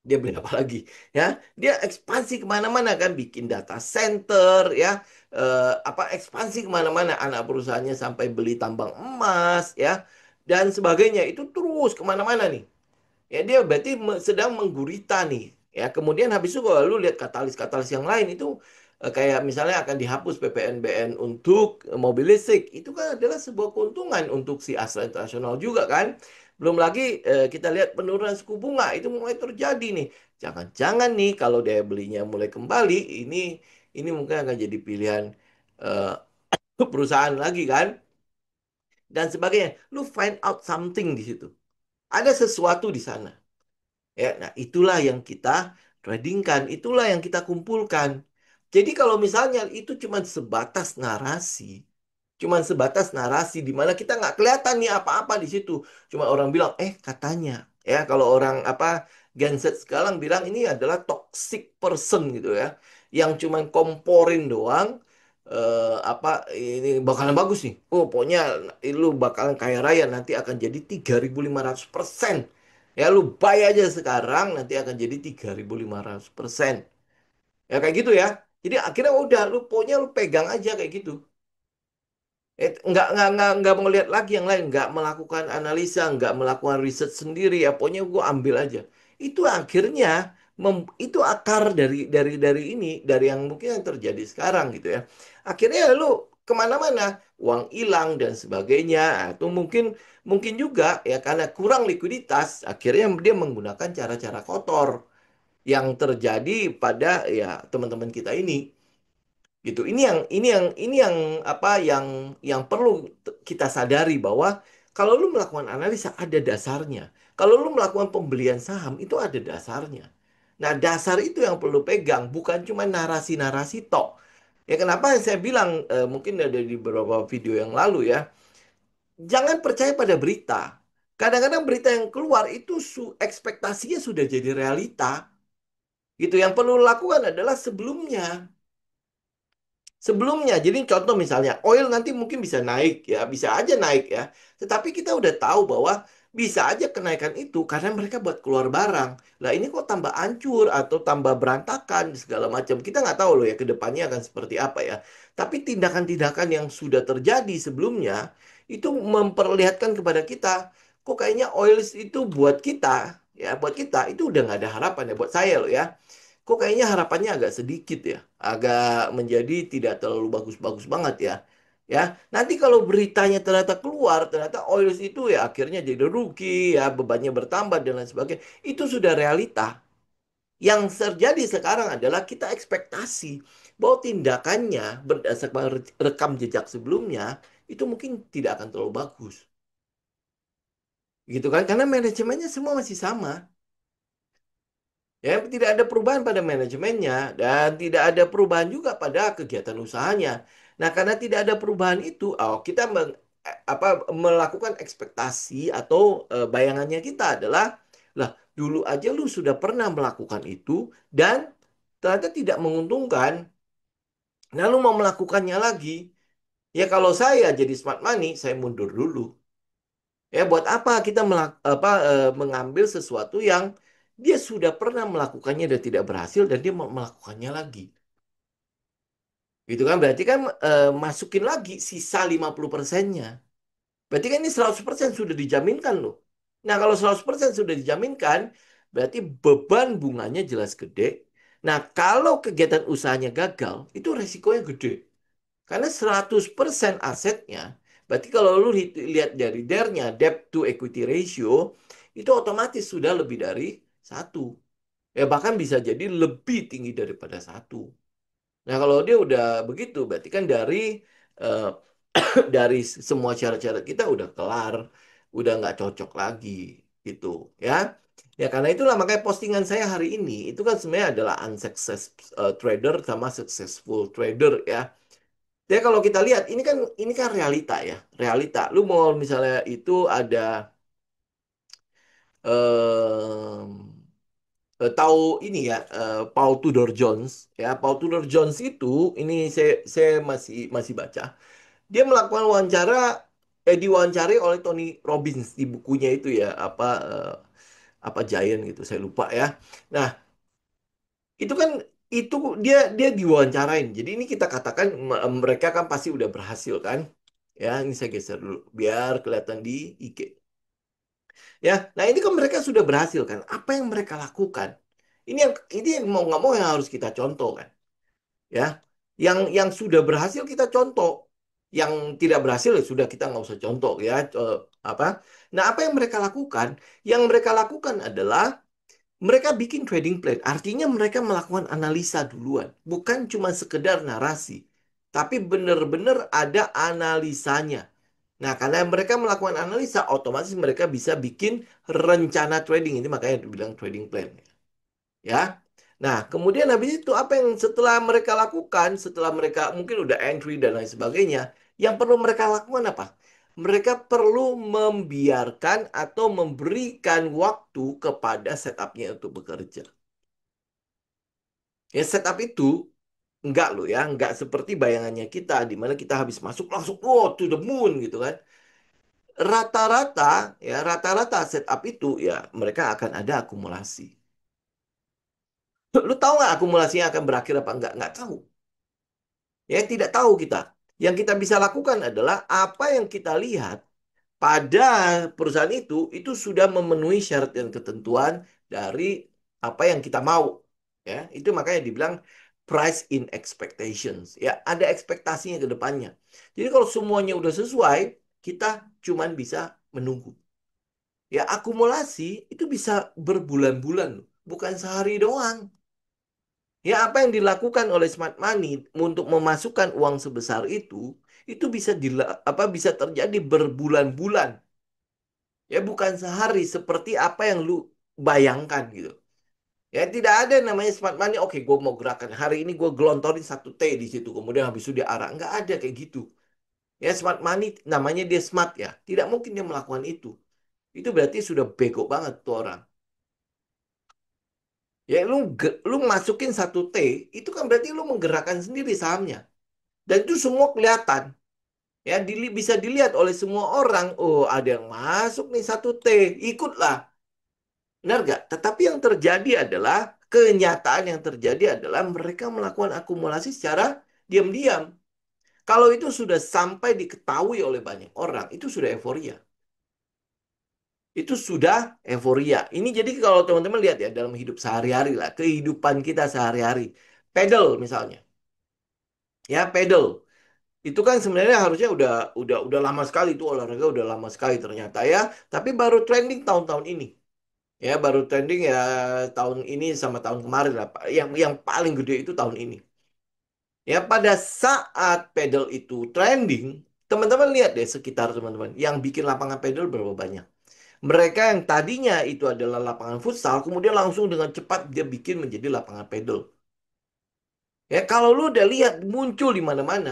dia beli apa lagi ya? Dia ekspansi kemana-mana kan, bikin data center ya. Apa ekspansi kemana-mana. Anak perusahaannya sampai beli tambang emas ya dan sebagainya. Itu terus kemana-mana nih. Ya dia berarti sedang menggurita nih. Ya kemudian habis itu kalau lu lihat katalis-katalis yang lain itu kayak misalnya akan dihapus PPNBM untuk mobil listrik. Itu kan adalah sebuah keuntungan untuk si Astra International juga kan. Belum lagi kita lihat penurunan suku bunga itu mulai terjadi nih. Jangan-jangan nih kalau daya belinya mulai kembali, ini mungkin akan jadi pilihan eh, perusahaan lagi kan dan sebagainya. Lu find out something di situ. Ada sesuatu di sana. Ya, nah itulah yang kita tradingkan, itulah yang kita kumpulkan. Jadi kalau misalnya itu cuma sebatas narasi di mana kita nggak kelihatan nih apa-apa di situ. Cuma orang bilang, katanya, ya kalau orang apa Gen Z sekarang bilang ini adalah toxic person gitu ya, yang cuma komporin doang. Apa ini bakalan bagus nih. Oh, pokoknya lu bakalan kaya raya nanti akan jadi 3.500%. Ya lu buy aja sekarang nanti akan jadi 3.500%. Ya kayak gitu ya. Jadi akhirnya udah lu pokoknya lu pegang aja kayak gitu. Nggak mau lihat lagi yang lain, nggak melakukan analisa, nggak melakukan riset sendiri ya, pokoknya gue ambil aja. Itu akhirnya itu akar dari ini, dari yang mungkin yang terjadi sekarang gitu ya. Akhirnya lu kemana-mana, uang hilang dan sebagainya. Atau mungkin mungkin juga ya karena kurang likuiditas, akhirnya dia menggunakan cara-cara kotor yang terjadi pada ya teman-teman kita ini gitu. Ini yang apa yang perlu kita sadari bahwa kalau lu melakukan analisa ada dasarnya. Kalau lu melakukan pembelian saham itu ada dasarnya. Nah, dasar itu yang perlu pegang, bukan cuma narasi-narasi tok. Ya kenapa saya bilang mungkin ada di beberapa video yang lalu ya, jangan percaya pada berita. Kadang-kadang berita yang keluar itu ekspektasinya sudah jadi realita. Gitu. Yang perlu lakukan adalah sebelumnya. Sebelumnya, jadi contoh misalnya, oil nanti mungkin bisa naik ya, bisa aja naik ya. Tetapi kita udah tahu bahwa bisa aja kenaikan itu karena mereka buat keluar barang. Lah ini kok tambah hancur atau tambah berantakan segala macam. Kita nggak tahu loh ya ke depannya akan seperti apa ya. Tapi tindakan-tindakan yang sudah terjadi sebelumnya itu memperlihatkan kepada kita, kok kayaknya oil itu buat kita ya buat kita itu udah nggak ada harapan ya buat saya loh ya. Kok kayaknya harapannya agak sedikit ya, agak menjadi tidak terlalu bagus-bagus banget ya. Ya, nanti kalau beritanya ternyata keluar, ternyata Oilers itu ya akhirnya jadi rugi, ya bebannya bertambah dan lain sebagainya. Itu sudah realita. Yang terjadi sekarang adalah kita ekspektasi bahwa tindakannya berdasarkan rekam jejak sebelumnya itu mungkin tidak akan terlalu bagus. Gitu kan? Karena manajemennya semua masih sama. Ya, tidak ada perubahan pada manajemennya dan tidak ada perubahan juga pada kegiatan usahanya. Nah, karena tidak ada perubahan itu, kita melakukan ekspektasi atau bayangannya kita adalah, lah, dulu aja lu sudah pernah melakukan itu dan ternyata tidak menguntungkan. Nah, lu mau melakukannya lagi? Ya, kalau saya jadi smart money, saya mundur dulu. Ya, buat apa kita mengambil sesuatu yang dia sudah pernah melakukannya dan tidak berhasil dan dia mau melakukannya lagi. Gitu kan? Berarti kan masukin lagi sisa 50%-nya. Berarti kan ini 100% sudah dijaminkan loh. Nah, kalau 100% sudah dijaminkan, berarti beban bunganya jelas gede. Nah, kalau kegiatan usahanya gagal, itu resikonya gede. Karena 100% asetnya, berarti kalau lu lihat dari DER-nya, debt to equity ratio, itu otomatis sudah lebih dari satu. Ya bahkan bisa jadi lebih tinggi daripada satu. Nah kalau dia udah begitu, berarti kan eh, dari semua syarat-syarat kita udah kelar, udah nggak cocok lagi gitu ya. Ya karena itulah makanya postingan saya hari ini itu kan sebenarnya adalah unsuccess trader sama successful trader ya. Jadi kalau kita lihat ini kan realita ya, realita. Lu mau misalnya itu ada em, tahu ini ya Paul Tudor Jones ya. Paul Tudor Jones itu ini saya masih masih baca. Dia melakukan wawancara diwawancari oleh Tony Robbins di bukunya itu ya apa Giant gitu saya lupa ya. Nah, itu kan itu dia dia diwawancarain. Jadi ini kita katakan mereka kan pasti udah berhasil kan. Ya, ini saya geser dulu biar kelihatan di IG. Ya, nah ini kan mereka sudah berhasil kan. Apa yang mereka lakukan? Ini yang mau nggak mau yang harus kita contoh kan. Ya, yang sudah berhasil kita contoh. Yang tidak berhasil ya sudah kita nggak usah contoh ya. Apa? Nah, apa yang mereka lakukan? Yang mereka lakukan adalah mereka bikin trading plan. Artinya mereka melakukan analisa duluan. Bukan cuma sekedar narasi. Tapi benar-benar ada analisanya. Nah, karena mereka melakukan analisa, otomatis mereka bisa bikin rencana trading. Ini makanya dibilang trading plan. Ya. Nah, kemudian habis itu apa yang setelah mereka lakukan, setelah mereka mungkin udah entry dan lain sebagainya, yang perlu mereka lakukan apa? Mereka perlu membiarkan atau memberikan waktu kepada setupnya untuk bekerja. Ya, setup itu enggak loh ya, enggak seperti bayangannya kita, di mana kita habis masuk langsung, oh, to the moon gitu kan. Rata-rata setup itu ya mereka akan ada akumulasi. Lu tahu nggak akumulasinya akan berakhir apa enggak? Nggak tahu. Ya, tidak tahu kita. Yang kita bisa lakukan adalah apa yang kita lihat pada perusahaan itu sudah memenuhi syarat dan ketentuan dari apa yang kita mau. Ya, itu makanya dibilang price in expectations. Ya, ada ekspektasinya ke depannya. Jadi kalau semuanya udah sesuai, kita cuman bisa menunggu. Ya, akumulasi itu bisa berbulan-bulan, bukan sehari doang. Ya, apa yang dilakukan oleh smart money untuk memasukkan uang sebesar itu bisa bisa terjadi berbulan-bulan. Ya, bukan sehari seperti apa yang lu bayangkan gitu. Ya, tidak ada namanya smart money. Oke, gue mau gerakan hari ini gue gelontorin 1 T di situ, kemudian habis itu dia arah. Nggak ada kayak gitu. Ya, smart money namanya dia smart ya. Tidak mungkin dia melakukan itu. Itu berarti sudah bego banget tuh orang. Ya, lu masukin 1 T, itu kan berarti lu menggerakkan sendiri sahamnya. Dan itu semua kelihatan. Ya, bisa dilihat oleh semua orang. Oh, ada yang masuk nih 1 T, ikutlah. Benar nggak? Tetapi yang terjadi adalah, kenyataan yang terjadi adalah mereka melakukan akumulasi secara diam-diam. Kalau itu sudah sampai diketahui oleh banyak orang, itu sudah euforia. itu sudah euforia. Ini jadi kalau teman-teman lihat ya dalam hidup sehari-hari lah, kehidupan kita sehari-hari. Pedal misalnya. Ya, pedal. Itu kan sebenarnya harusnya udah lama sekali itu olahraga udah lama sekali ternyata ya, tapi baru trending tahun-tahun ini. Ya, baru trending ya tahun ini sama tahun kemarin lah. Yang paling gede itu tahun ini. Ya, pada saat pedal itu trending, teman-teman lihat deh sekitar teman-teman yang bikin lapangan pedal berapa banyak. Mereka yang tadinya itu adalah lapangan futsal, kemudian langsung dengan cepat dia bikin menjadi lapangan pedal. Ya, kalau lu udah lihat muncul di mana-mana,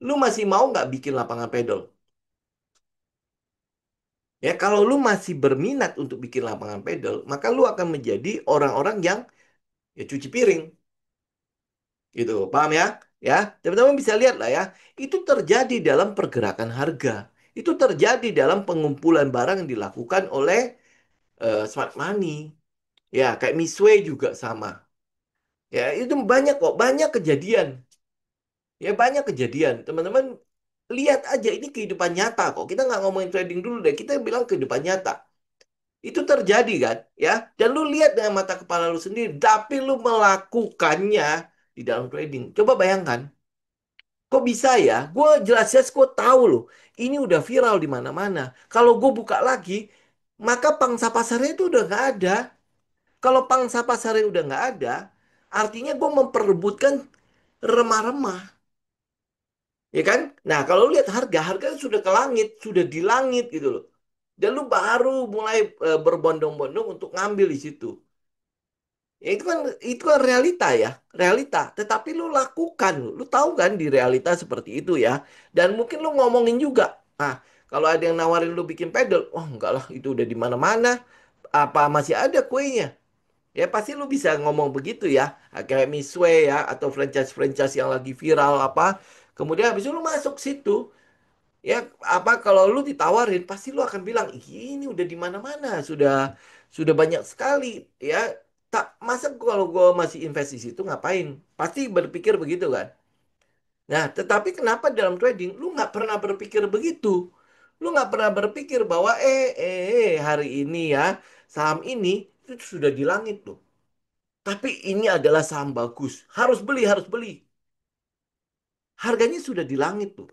lu masih mau nggak bikin lapangan pedal? Ya, kalau lu masih berminat untuk bikin lapangan pedal, maka lu akan menjadi orang-orang yang ya cuci piring, gitu. Paham ya? Ya, teman-teman bisa lihat lah ya. Itu terjadi dalam pergerakan harga. Itu terjadi dalam pengumpulan barang yang dilakukan oleh smart money. Ya, kayak Misway juga sama. Ya, itu banyak kok, banyak kejadian. Ya, banyak kejadian. Teman-teman lihat aja ini kehidupan nyata kok. Kita nggak ngomongin trading dulu deh. Kita bilang kehidupan nyata. Itu terjadi kan, ya. Dan lu lihat dengan mata kepala lu sendiri, tapi lu melakukannya di dalam trading. Coba bayangkan, kok bisa ya? Gue jelas-jelas gue tahu loh, ini udah viral di mana-mana. Kalau gue buka lagi, maka pangsa pasarnya itu udah nggak ada. Kalau pangsa pasarnya udah nggak ada, artinya gue memperebutkan remah-remah, ya kan? Nah, kalau lu lihat harga, harga sudah ke langit, sudah di langit gitu loh. Dan lu baru mulai berbondong-bondong untuk ngambil di situ. Ya, itu kan realita ya, realita. Tetapi lu lakukan, lu tahu kan di realita seperti itu ya. Dan mungkin lu ngomongin juga. Ah, kalau ada yang nawarin lu bikin pedal, wah enggak lah, itu udah di mana-mana. Apa masih ada kuenya? Ya pasti lu bisa ngomong begitu ya. Ah, kayak Misway ya atau franchise-franchise yang lagi viral apa. Kemudian habis itu lu masuk situ. Ya, apa kalau lu ditawarin, pasti lu akan bilang, ini udah di mana-mana, sudah banyak sekali, ya. Tak masa kalau gua masih invest di situ ngapain? Pasti berpikir begitu kan. Nah, tetapi kenapa dalam trading lu nggak pernah berpikir begitu? Lu nggak pernah berpikir bahwa hari ini ya saham ini itu sudah di langit loh. Tapi ini adalah saham bagus, harus beli, harus beli. Harganya sudah di langit tuh.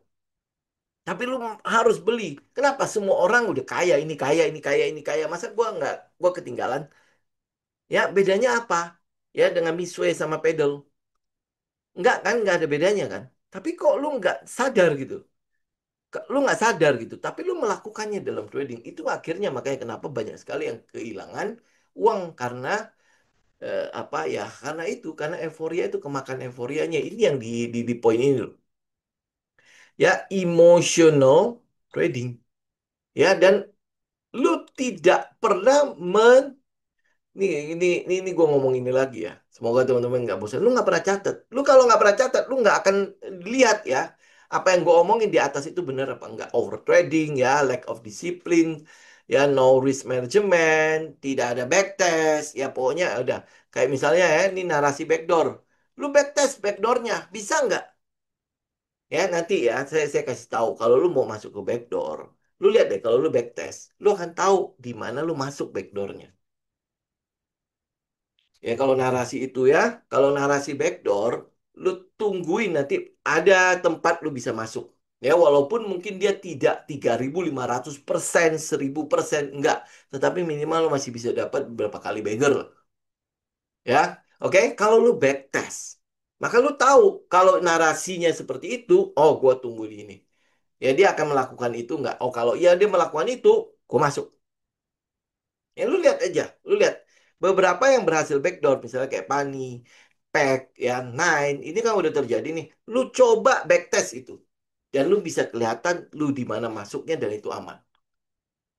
Tapi lu harus beli. Kenapa? Semua orang udah kaya, ini kaya, ini kaya, ini kaya. Masa gua nggak, gua ketinggalan? Ya, bedanya apa? Ya, dengan Misway sama pedal. Nggak kan, nggak ada bedanya kan? Tapi kok lu nggak sadar gitu? Lu nggak sadar gitu. Tapi lu melakukannya dalam trading. Itu akhirnya makanya kenapa banyak sekali yang kehilangan uang karena apa ya? Karena itu, karena euforia itu kemakan euforianya. Ini yang di poin ini loh. Ya, emotional trading. Ya, dan lu tidak pernah ini gue ngomong ini lagi ya. Semoga teman-teman nggak bosan. Lu nggak pernah catat. Lu kalau nggak pernah catat, lu nggak akan lihat ya apa yang gue omongin di atas itu benar apa enggak. Over trading ya, lack of discipline, ya no risk management, tidak ada backtest, ya pokoknya udah. Kayak misalnya ya, ini narasi backdoor. Lu backtest backdoornya, bisa nggak? Ya nanti ya, saya kasih tahu kalau lu mau masuk ke backdoor. Lu lihat deh kalau lu backtest, lu akan tahu di mana lu masuk backdoornya. Ya kalau narasi itu ya, kalau narasi backdoor, lu tungguin nanti ada tempat lu bisa masuk. Ya walaupun mungkin dia tidak 3.500%, 1.000% enggak, tetapi minimal lu masih bisa dapat beberapa kali beggar. Ya, oke. Kalau lu backtest, maka lu tahu kalau narasinya seperti itu, oh gua tunggu di ini. Ya dia akan melakukan itu enggak? Oh kalau iya dia melakukan itu, gua masuk. Ya lu lihat aja, lu lihat beberapa yang berhasil backdoor misalnya kayak Pani, Pack, ya Nine, ini kan udah terjadi nih. Lu coba backtest itu dan lu bisa kelihatan lu di mana masuknya dan itu aman.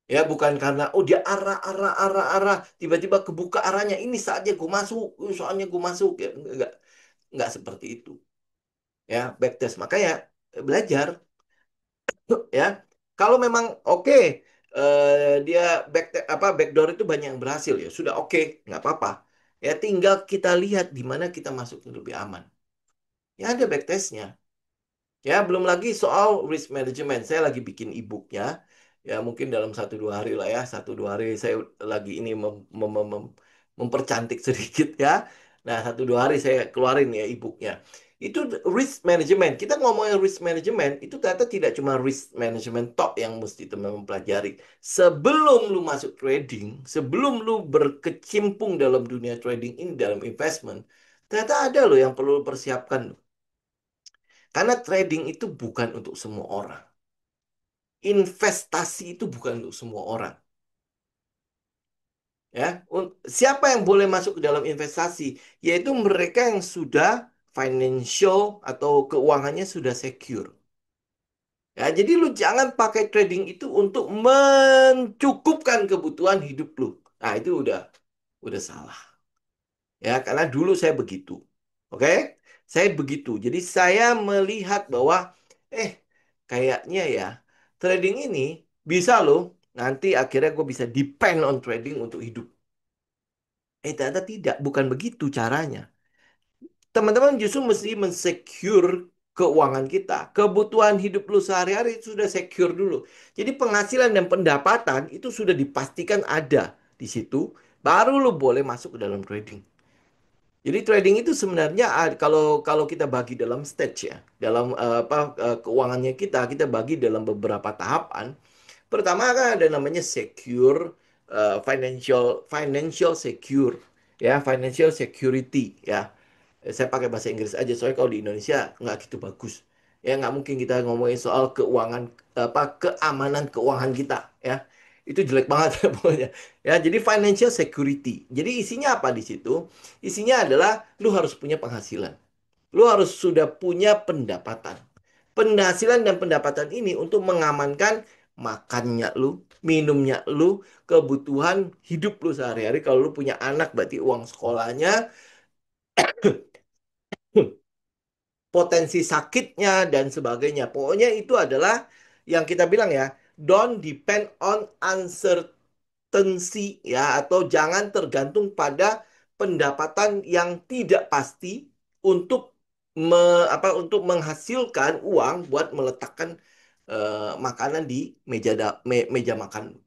Ya bukan karena oh dia arah tiba-tiba kebuka arahnya ini saatnya gue masuk, soalnya gue masuk ya enggak seperti itu. Ya backtest makanya belajar ya. Kalau memang oke dia backdoor itu banyak yang berhasil ya sudah oke nggak apa-apa ya tinggal kita lihat di mana kita masuk yang lebih aman ya ada backtestnya ya belum lagi soal risk management saya lagi bikin e-booknya Ya mungkin dalam satu dua hari lah ya, satu dua hari saya lagi ini mempercantik sedikit ya. Nah satu dua hari saya keluarin ya e-booknya. Itu risk management. Kita ngomongin risk management itu ternyata tidak cuma risk management top yang mesti teman-teman pelajari. Sebelum lu masuk trading, sebelum lu berkecimpung dalam dunia trading ini dalam investment, ternyata ada loh yang perlu lu persiapkan. Karena trading itu bukan untuk semua orang. Investasi itu bukan untuk semua orang. Ya, siapa yang boleh masuk ke dalam investasi? Yaitu mereka yang sudah financial atau keuangannya sudah secure. Ya, jadi lu jangan pakai trading itu untuk mencukupkan kebutuhan hidup lu. Nah, itu udah salah. Ya, karena dulu saya begitu. Oke? Saya begitu. Jadi saya melihat bahwa eh kayaknya ya trading ini bisa loh nanti akhirnya gue bisa depend on trading untuk hidup. Ternyata tidak, bukan begitu caranya. Teman-teman justru mesti mensecure keuangan kita. Kebutuhan hidup lu sehari-hari itu sudah secure dulu. Jadi penghasilan dan pendapatan itu sudah dipastikan ada di situ. Baru lu boleh masuk ke dalam trading. Jadi trading itu sebenarnya kalau kalau kita bagi dalam stage ya, dalam keuangannya kita bagi dalam beberapa tahapan. Pertama kan ada namanya secure financial financial secure ya, financial security ya. Saya pakai bahasa Inggris aja soalnya kalau di Indonesia nggak gitu bagus. Ya nggak mungkin kita ngomongin soal keuangan keamanan keuangan kita ya. Itu jelek banget ya pokoknya. Ya, jadi financial security. Jadi isinya apa di situ? Isinya adalah lu harus punya penghasilan. Lu harus sudah punya pendapatan. Penghasilan dan pendapatan ini untuk mengamankan makannya lu, minumnya lu, kebutuhan hidup lu sehari-hari. Kalau lu punya anak berarti uang sekolahnya, potensi sakitnya dan sebagainya. Pokoknya itu adalah yang kita bilang ya, don't depend on uncertainty ya atau jangan tergantung pada pendapatan yang tidak pasti untuk untuk menghasilkan uang buat meletakkan makanan di meja makan.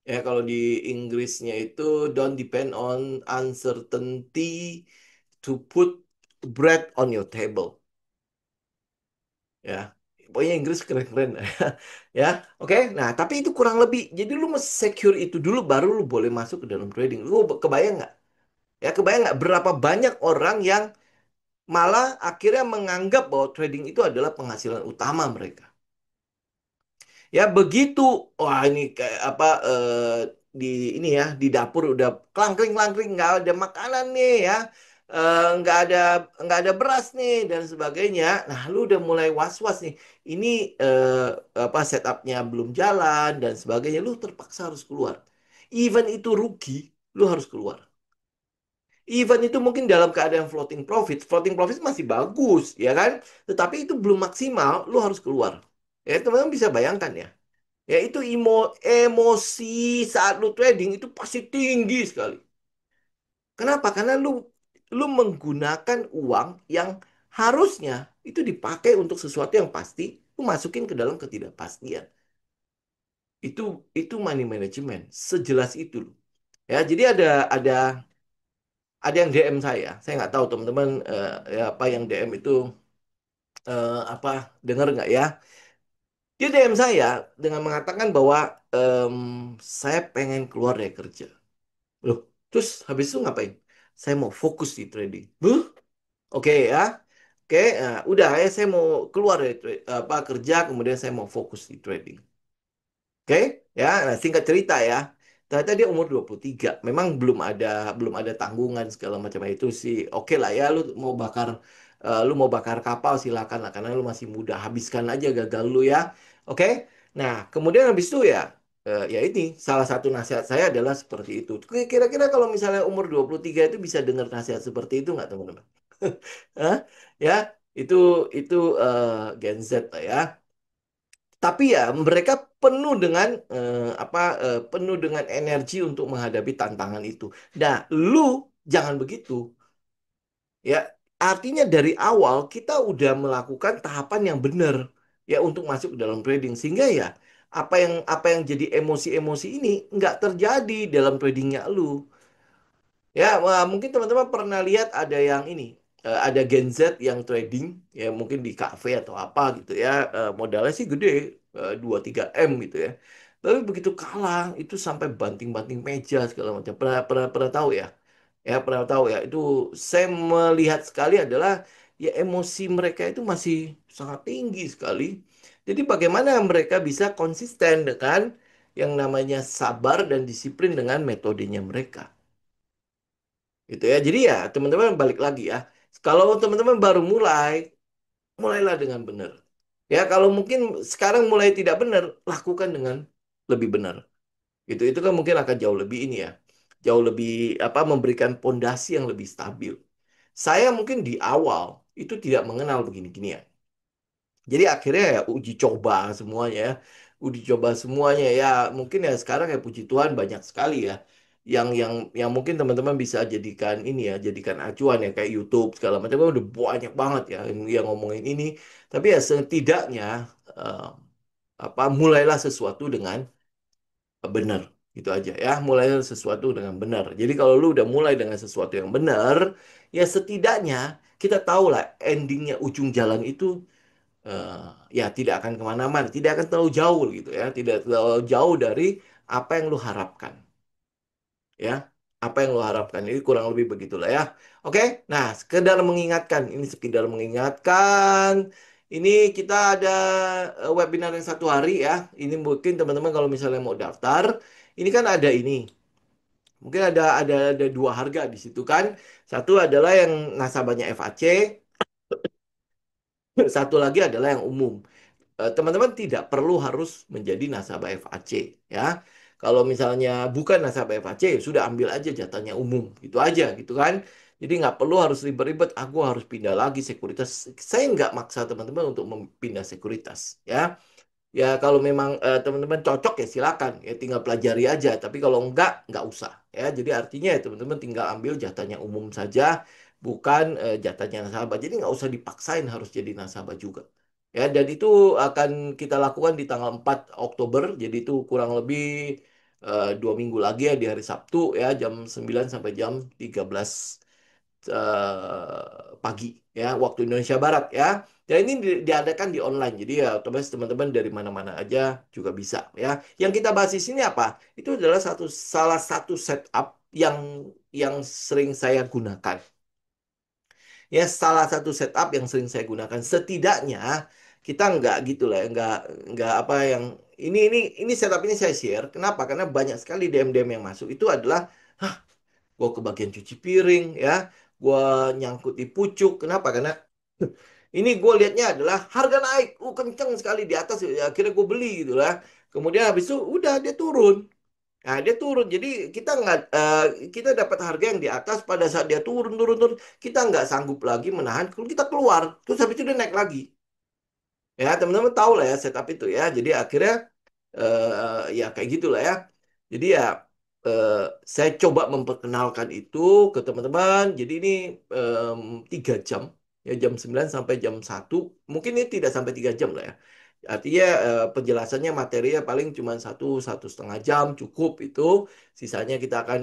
Ya kalau di Inggrisnya itu don't depend on uncertainty to put bread on your table. Ya pokoknya Inggris keren-keren ya oke. Nah tapi itu kurang lebih jadi lu mesti secure itu dulu baru lu boleh masuk ke dalam trading. Lu kebayang nggak ya, kebayang nggak berapa banyak orang yang malah akhirnya menganggap bahwa trading itu adalah penghasilan utama mereka. Ya begitu, wah ini kayak apa di ini ya di dapur udah klangkring klangkring nggak ada makanan nih ya. Nggak ada beras nih dan sebagainya. Nah lu udah mulai was-was nih. Ini apa setupnya belum jalan dan sebagainya. Lu terpaksa harus keluar. Even itu rugi, lu harus keluar. Even itu mungkin dalam keadaan floating profit masih bagus, ya kan? Tetapi itu belum maksimal, lu harus keluar. Ya teman-teman bisa bayangkan ya. Ya itu emosi saat lu trading itu pasti tinggi sekali. Kenapa? Karena lu menggunakan uang yang harusnya itu dipakai untuk sesuatu yang pasti, lu masukin ke dalam ketidakpastian. Itu money management, sejelas itu loh. Ya, jadi ada yang DM saya. Saya nggak tahu teman-teman ya apa yang DM itu apa dengar nggak ya? Dia DM saya dengan mengatakan bahwa em, saya pengen keluar dari kerja. Loh, terus habis itu ngapain? Saya mau fokus di trading. Huh? Oke ya. Oke, nah, udah ya saya mau keluar dari apa kerja kemudian saya mau fokus di trading. Oke, ya. Nah, singkat cerita ya. Ternyata dia umur 23. Memang belum ada tanggungan segala macam itu sih. Oke lah ya lu mau bakar kapal silakan lah karena lu masih muda. Habiskan aja gagal lu ya. Oke. Nah, kemudian habis itu ya ya ini salah satu nasihat saya adalah seperti itu. Kira-kira kalau misalnya umur 23 itu bisa dengar nasihat seperti itu nggak teman-teman? Hah? Ya, itu itu Gen Z lah ya. Tapi ya mereka penuh dengan penuh dengan energi untuk menghadapi tantangan itu. Nah, lu jangan begitu. Ya, artinya dari awal kita udah melakukan tahapan yang benar ya untuk masuk ke dalam trading sehingga ya apa yang jadi emosi-emosi ini nggak terjadi dalam tradingnya lu. Ya, wah, mungkin teman-teman pernah lihat ada yang ini, ada Gen Z yang trading, ya mungkin di cafe atau apa gitu ya, modalnya sih gede, 2-3 M gitu ya. Tapi begitu kalah, itu sampai banting-banting meja segala macam. Pernah tahu ya? Ya, pernah tahu ya. Itu saya melihat sekali adalah ya emosi mereka itu masih sangat tinggi sekali. Jadi bagaimana mereka bisa konsisten dengan yang namanya sabar dan disiplin dengan metodenya mereka. Gitu ya. Jadi ya teman-teman balik lagi ya. Kalau teman-teman baru mulai, mulailah dengan benar. Ya kalau mungkin sekarang mulai tidak benar, lakukan dengan lebih benar. Gitu. Itu kan mungkin akan jauh lebih ini ya. Jauh lebih apa memberikan pondasi yang lebih stabil. Saya mungkin di awal itu tidak mengenal begini-gini ya. Jadi akhirnya ya uji coba semuanya ya. Uji coba semuanya ya. Mungkin ya sekarang ya puji Tuhan banyak sekali ya. Yang mungkin teman-teman bisa jadikan ini ya, jadikan acuan ya kayak YouTube segala macam kan udah banyak banget ya yang ngomongin ini. Tapi ya setidaknya eh, apa mulailah sesuatu dengan benar gitu aja ya. Mulailah sesuatu dengan benar. Jadi kalau lu udah mulai dengan sesuatu yang benar, ya setidaknya kita tahu lah endingnya ujung jalan itu eh, ya tidak akan kemana-mana, tidak akan terlalu jauh gitu ya, tidak terlalu jauh dari apa yang lu harapkan, ya, apa yang lu harapkan. Ini kurang lebih begitulah ya. Oke, nah sekedar mengingatkan, ini sekedar mengingatkan. Ini kita ada webinar yang 1 hari ya. Ini mungkin teman-teman kalau misalnya mau daftar, ini kan ada ini. Mungkin ada 2 harga di situ kan. Satu adalah yang nasabahnya FAC, satu lagi adalah yang umum. Teman-teman tidak perlu harus menjadi nasabah FAC ya. Kalau misalnya bukan nasabah FAC, ya sudah ambil aja jatahnya umum, gitu aja gitu kan. Jadi nggak perlu harus ribet-ribet, aku harus pindah lagi sekuritas. Saya nggak maksa teman-teman untuk pindah sekuritas ya. Ya kalau memang teman-teman cocok ya silakan ya tinggal pelajari aja. Tapi kalau nggak usah ya. Jadi artinya ya teman-teman tinggal ambil jatahnya umum saja, bukan jatahnya nasabah. Jadi nggak usah dipaksain harus jadi nasabah juga. Ya dan itu akan kita lakukan di tanggal 4 Oktober. Jadi itu kurang lebih 2 minggu lagi ya di hari Sabtu ya jam 9 sampai jam 13 pagi ya waktu Indonesia Barat ya. Dan ini diadakan di online. Jadi ya otomatis teman-teman dari mana-mana aja juga bisa ya. Yang kita bahas di sini apa? Itu adalah salah satu setup yang sering saya gunakan. Ya salah satu setup yang sering saya gunakan. Setidaknya kita nggak gitu lah, ya, nggak apa yang ini setup ini saya share. Kenapa? Karena banyak sekali DM-DM yang masuk itu adalah gue ke bagian cuci piring ya, gue nyangkut di pucuk. Kenapa? Karena ini gue lihatnya adalah harga naik, kenceng sekali di atas. Ya, akhirnya gue beli gitu lah. Kemudian habis itu udah dia turun. Nah, dia turun. Jadi kita dapat harga yang di atas pada saat dia turun turun turun. Kita nggak sanggup lagi menahan. Kalau kita keluar, terus habis itu dia naik lagi. Ya, teman-teman tahu lah ya setup itu ya. Jadi akhirnya ya kayak gitulah ya. Jadi ya eh, saya coba memperkenalkan itu ke teman-teman. Jadi ini 3 jam, ya jam 9 sampai jam 1. Mungkin ini tidak sampai 3 jam lah ya. Artinya penjelasannya materinya paling cuma 1 1,5 jam cukup itu. Sisanya kita akan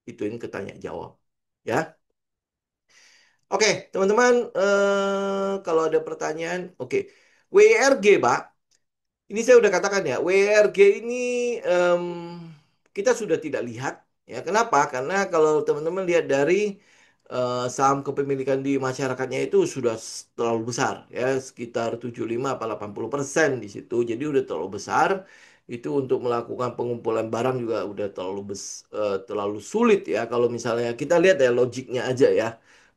ituin ke tanya jawab. Ya, oke teman-teman. Kalau ada pertanyaan, oke. WRG, Pak. Ini saya udah katakan ya, WRG ini em, kita sudah tidak lihat. Ya, kenapa? Karena kalau teman-teman lihat dari saham kepemilikan di masyarakatnya itu sudah terlalu besar, ya sekitar 75 apa 80% di situ. Jadi udah terlalu besar. Itu untuk melakukan pengumpulan barang juga udah terlalu sulit ya. Kalau misalnya kita lihat ya logiknya aja ya,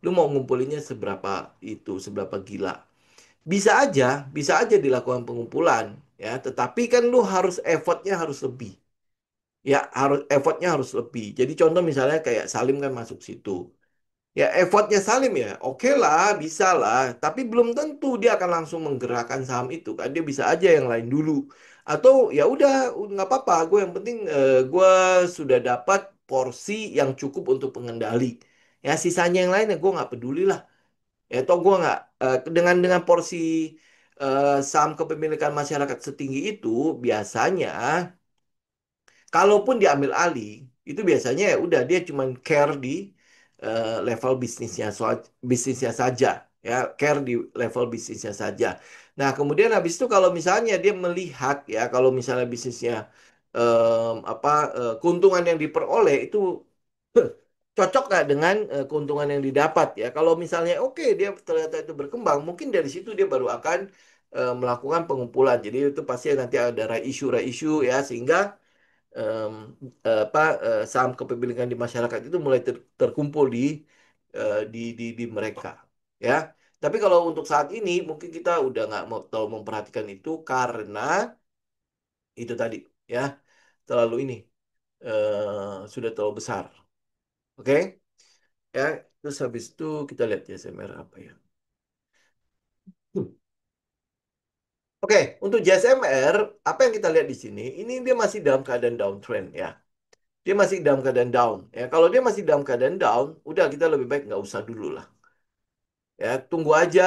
lu mau ngumpulinnya seberapa gila. Bisa aja dilakukan pengumpulan, ya. Tetapi kan lu harus effortnya harus lebih, ya effortnya harus lebih. Jadi contoh misalnya kayak Salim kan masuk situ, ya effortnya Salim ya, oke lah, bisa lah. Tapi belum tentu dia akan langsung menggerakkan saham itu kan. Dia bisa aja yang lain dulu, atau ya udah nggak apa-apa. Gue yang penting gue sudah dapat porsi yang cukup untuk pengendali. Ya sisanya yang lain ya gue nggak peduli lah. Ya toh gue nggak dengan porsi saham kepemilikan masyarakat setinggi itu biasanya kalaupun diambil alih, itu biasanya ya udah dia cuman care di level bisnisnya, bisnisnya saja, ya care di level bisnisnya saja. Nah, kemudian habis itu kalau misalnya dia melihat ya, kalau misalnya bisnisnya apa keuntungan yang diperoleh itu cocok nggak dengan keuntungan yang didapat ya. Kalau misalnya oke dia ternyata itu berkembang, mungkin dari situ dia baru akan melakukan pengumpulan. Jadi itu pasti nanti ada issue ya sehingga em, saham kepemilikan di masyarakat itu mulai terkumpul di mereka ya. Tapi kalau untuk saat ini mungkin kita udah nggak mau terlalu memperhatikan itu karena itu tadi ya terlalu ini sudah terlalu besar. Oke ya. Terus habis itu kita lihat ya JSMR apa ya. Hmm. Oke, untuk JSMR apa yang kita lihat di sini? Ini dia masih dalam keadaan downtrend ya. Dia masih dalam keadaan down. Ya, kalau dia masih dalam keadaan down, udah kita lebih baik nggak usah dulu lah. Ya, tunggu aja.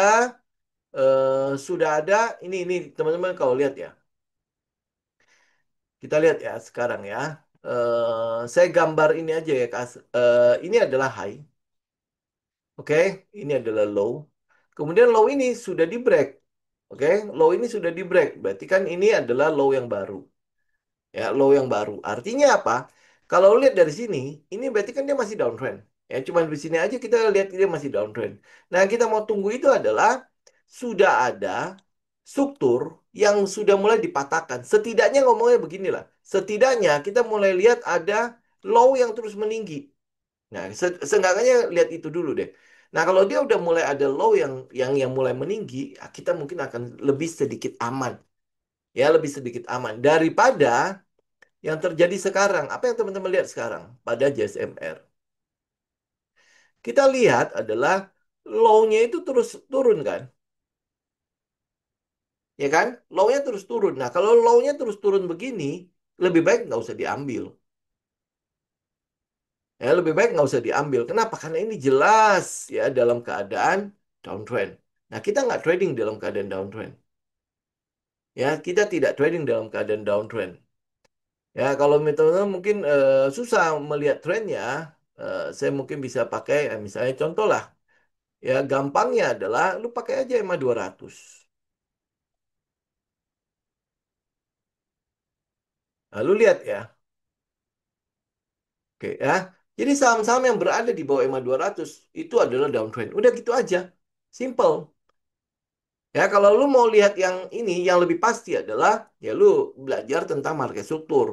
Sudah ada ini teman-teman kalau lihat ya, kita lihat ya sekarang ya. Saya gambar ini aja ya, Kas. Ini adalah high, oke? Ini adalah low. Kemudian low ini sudah di break, oke? Low ini sudah di break, berarti kan ini adalah low yang baru. Ya, low yang baru. Artinya apa? Kalau lihat dari sini, ini berarti kan dia masih downtrend. Ya, cuma di sini aja kita lihat dia masih downtrend. Nah, yang kita mau tunggu itu adalah sudah ada struktur yang sudah mulai dipatahkan. Setidaknya ngomongnya beginilah. Setidaknya kita mulai lihat ada low yang terus meninggi. Nah, seenggaknya lihat itu dulu deh. Nah, kalau dia udah mulai ada low yang mulai meninggi, kita mungkin akan lebih sedikit aman. Ya, lebih sedikit aman daripada yang terjadi sekarang. Apa yang teman-teman lihat sekarang pada JSMR? Kita lihat adalah low-nya itu terus turun kan? Ya kan? Low-nya terus turun. Nah, kalau low-nya terus turun begini, lebih baik nggak usah diambil. Ya, lebih baik nggak usah diambil. Kenapa? Karena ini jelas ya dalam keadaan downtrend. Nah, kita nggak trading dalam keadaan downtrend. Ya, kita tidak trading dalam keadaan downtrend. Ya, kalau teman-teman mungkin susah melihat trennya, saya mungkin bisa pakai misalnya contoh lah. Ya, gampangnya adalah lu pakai aja EMA 200. Lalu lihat ya. Oke ya. Jadi saham-saham yang berada di bawah EMA 200 itu adalah downtrend. Udah gitu aja. Simple. Ya, kalau lu mau lihat yang ini, yang lebih pasti adalah ya lu belajar tentang market struktur.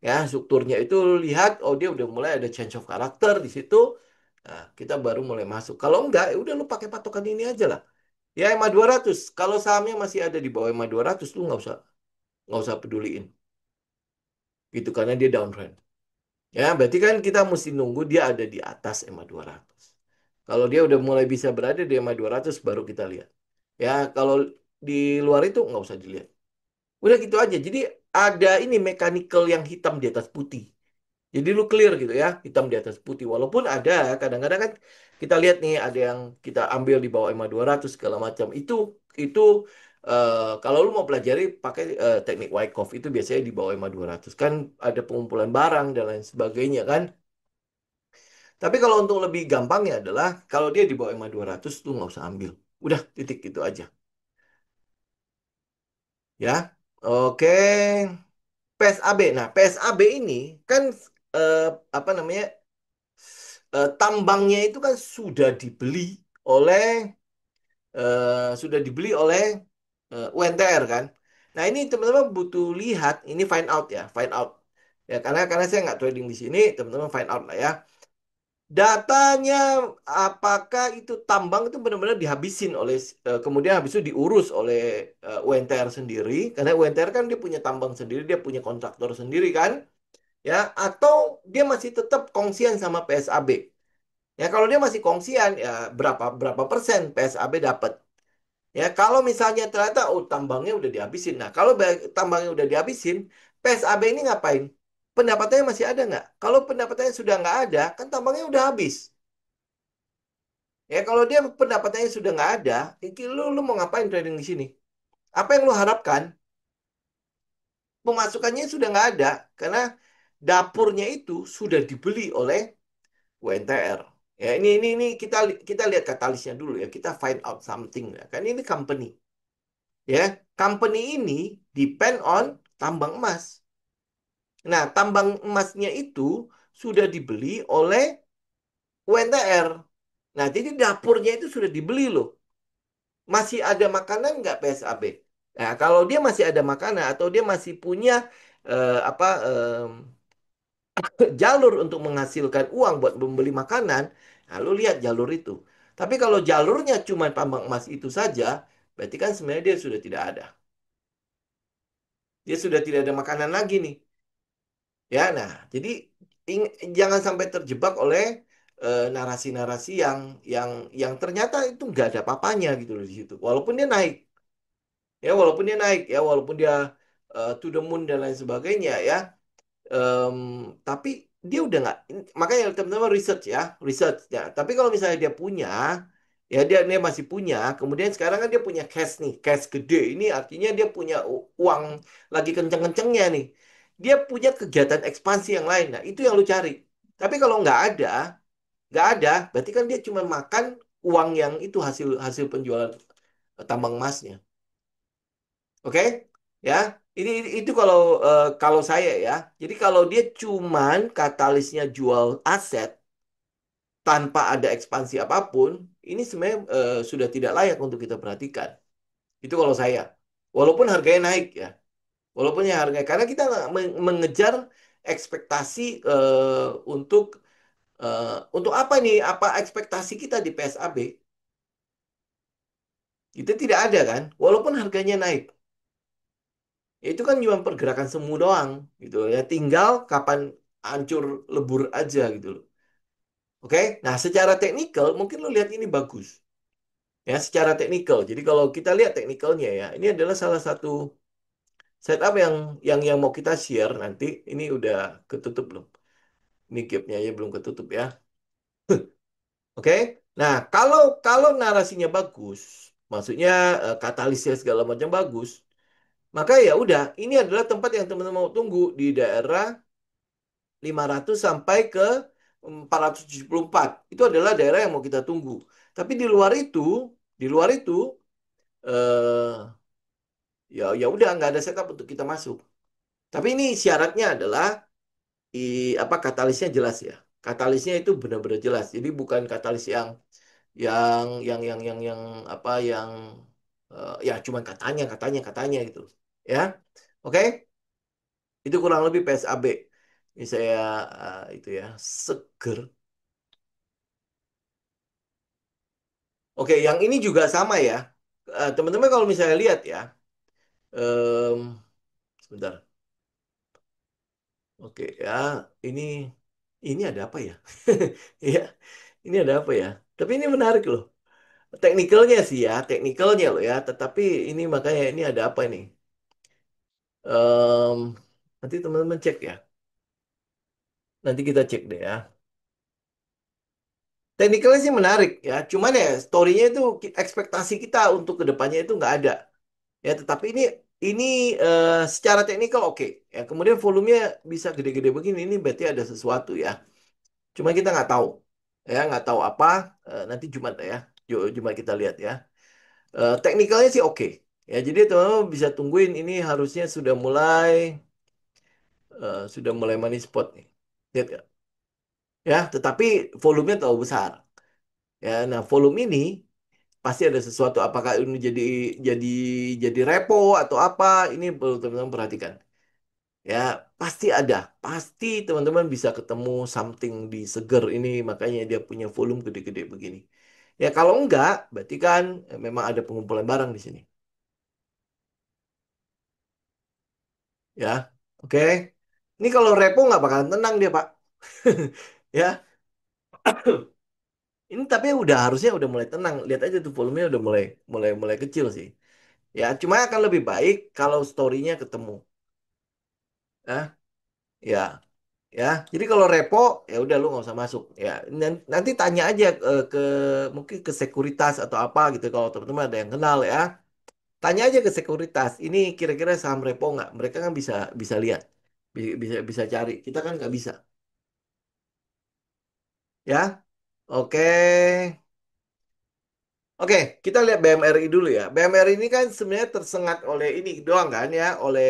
Ya, strukturnya itu lu lihat, oh dia udah mulai ada change of character di situ. Nah, kita baru mulai masuk. Kalau enggak, ya udah lu pakai patokan ini aja lah. Ya, EMA 200. Kalau sahamnya masih ada di bawah EMA 200, lu nggak usah peduliin. Gitu, karena dia downtrend. Ya, berarti kan kita mesti nunggu dia ada di atas EMA 200. Kalau dia udah mulai bisa berada di EMA 200, baru kita lihat. Ya, kalau di luar itu nggak usah dilihat. Udah gitu aja. Jadi ada ini mechanical yang hitam di atas putih. Jadi lu clear gitu ya, hitam di atas putih. Walaupun ada, kadang-kadang kan kita lihat nih ada yang kita ambil di bawah EMA 200 segala macam. Itu kalau lu mau pelajari pakai teknik Wyckoff itu biasanya di bawah EMA 200. Kan ada pengumpulan barang dan lain sebagainya kan. Tapi kalau untuk lebih gampangnya adalah kalau dia di bawah EMA 200 tuh nggak usah ambil. Udah titik gitu aja. Ya. Oke. PSAB. Nah, PSAB ini kan eh, apa namanya? Tambangnya itu kan oleh sudah dibeli oleh UNTR kan. Nah, ini teman-teman butuh lihat ini find out ya, find out. Ya, karena saya nggak trading di sini, teman-teman find out lah ya. Datanya apakah itu tambang itu benar-benar dihabisin oleh kemudian habis itu diurus oleh UNTR sendiri karena UNTR kan dia punya tambang sendiri, dia punya kontraktor sendiri kan, ya atau dia masih tetap kongsian sama PSAB. Ya kalau dia masih kongsian ya berapa berapa persen PSAB dapat. Ya kalau misalnya ternyata oh tambangnya udah dihabisin. Nah kalau tambangnya udah dihabisin, PSAB ini ngapain? Pendapatannya masih ada nggak? Kalau pendapatannya sudah nggak ada, kan tambangnya udah habis. Ya kalau dia pendapatannya sudah nggak ada, lu mau ngapain trading di sini? Apa yang lu harapkan? Pemasukannya sudah nggak ada karena dapurnya itu sudah dibeli oleh WNTR. Ya, ini kita lihat katalisnya dulu ya. Kita find out something ya. Kan ini company, ya. Company ini depend on tambang emas. Nah, tambang emasnya itu sudah dibeli oleh UNTR. Nah, jadi dapurnya itu sudah dibeli loh. Masih ada makanan nggak PSAB? Nah, kalau dia masih ada makanan atau dia masih punya apa jalur untuk menghasilkan uang buat membeli makanan, nah, lu lihat jalur itu. Tapi kalau jalurnya cuma tambang emas itu saja, berarti kan sebenarnya dia sudah tidak ada. Dia sudah tidak ada makanan lagi nih. Ya, nah, jadi jangan sampai terjebak oleh narasi-narasi yang ternyata itu nggak ada papanya gitu loh di situ. Walaupun dia naik, ya, walaupun dia to the moon dan lain sebagainya, ya. Em, tapi dia udah nggak, makanya teman-teman research ya, research ya. Tapi kalau misalnya dia punya, ya dia masih punya, kemudian sekarang kan dia punya cash nih, cash gede. Ini artinya dia punya uang lagi kenceng-kencengnya nih. Dia punya kegiatan ekspansi yang lain. Nah, itu yang lu cari. Tapi kalau nggak ada, berarti kan dia cuma makan uang yang itu hasil hasil penjualan tambang emasnya. Oke? Ya, itu kalau saya ya. Jadi kalau dia cuman katalisnya jual aset tanpa ada ekspansi apapun, ini sebenarnya sudah tidak layak untuk kita perhatikan. Itu kalau saya. Walaupun harganya naik ya. Walaupun ya harganya karena kita nggak mengejar ekspektasi untuk apa nih? Apa ekspektasi kita di PSAB? Itu tidak ada kan? Walaupun harganya naik. Ya, itu kan cuma pergerakan semu doang gitu loh ya. Tinggal kapan hancur lebur aja gitu loh. Oke? Nah, secara teknikal mungkin lo lihat ini bagus. Ya, secara teknikal. Jadi kalau kita lihat teknikalnya ya, ini adalah salah satu setup yang mau kita share nanti. Ini udah ketutup belum? Ini gapnya ya belum ketutup ya. Oke? Nah, kalau kalau narasinya bagus, maksudnya katalisnya segala macam bagus, maka ya udah, ini adalah tempat yang teman-teman mau tunggu di daerah 500 sampai ke 474. Itu adalah daerah yang mau kita tunggu. Tapi di luar itu eh ya udah nggak ada setup untuk kita masuk. Tapi ini syaratnya adalah apa katalisnya jelas ya. Katalisnya itu benar-benar jelas. Jadi bukan katalis yang apa ya cuman katanya katanya katanya gitu. Ya. Oke? Itu kurang lebih PSAB. Ini saya itu ya seger. Oke, yang ini juga sama ya. Teman-teman kalau misalnya lihat ya, em, sebentar. Oke ya, ini ini ada apa ya? Iya, ini ada apa ya? Tapi ini menarik loh. Teknikalnya sih ya, teknikalnya loh ya. Tetapi ini makanya ini ada apa ini? Em, nanti teman-teman cek ya. Nanti kita cek deh ya. Teknikalnya sih menarik ya. Cuman ya story-nya itu ekspektasi kita untuk kedepannya itu nggak ada. Ya, tetapi ini secara teknikal oke. Ya, kemudian volumenya bisa gede-gede begini, ini berarti ada sesuatu ya. Cuma kita nggak tahu, ya nggak tahu apa. Nanti Jumat ya, Jumat kita lihat ya. Teknikalnya sih oke. Ya, jadi teman-teman bisa tungguin ini harusnya sudah mulai money spot nih. Lihat ya. Ya, tetapi volumenya terlalu besar. Ya, nah volume ini pasti ada sesuatu. Apakah ini jadi jadi repo atau apa? Ini perlu teman-teman perhatikan. Ya, pasti ada. Pasti teman-teman bisa ketemu something di seger ini, makanya dia punya volume gede-gede begini. Ya, kalau enggak, berarti kan memang ada pengumpulan barang di sini. Ya, oke. Ini kalau repo nggak bakalan tenang dia, Pak. Ya, ini tapi harusnya udah mulai tenang. Lihat aja tuh volumenya udah mulai mulai mulai kecil sih. Ya, cuma akan lebih baik kalau story-nya ketemu. Ya, ya. Ya, jadi kalau repo ya udah lu nggak usah masuk. Ya, nanti tanya aja ke mungkin ke sekuritas atau apa gitu kalau teman-teman ada yang kenal ya. Tanya aja ke sekuritas, ini kira-kira saham repo nggak? Mereka kan bisa bisa lihat, bisa cari. Kita kan nggak bisa, ya. Oke, oke. Kita lihat BMRI dulu ya. BMRI ini kan sebenarnya tersengat oleh ini doang kan ya, oleh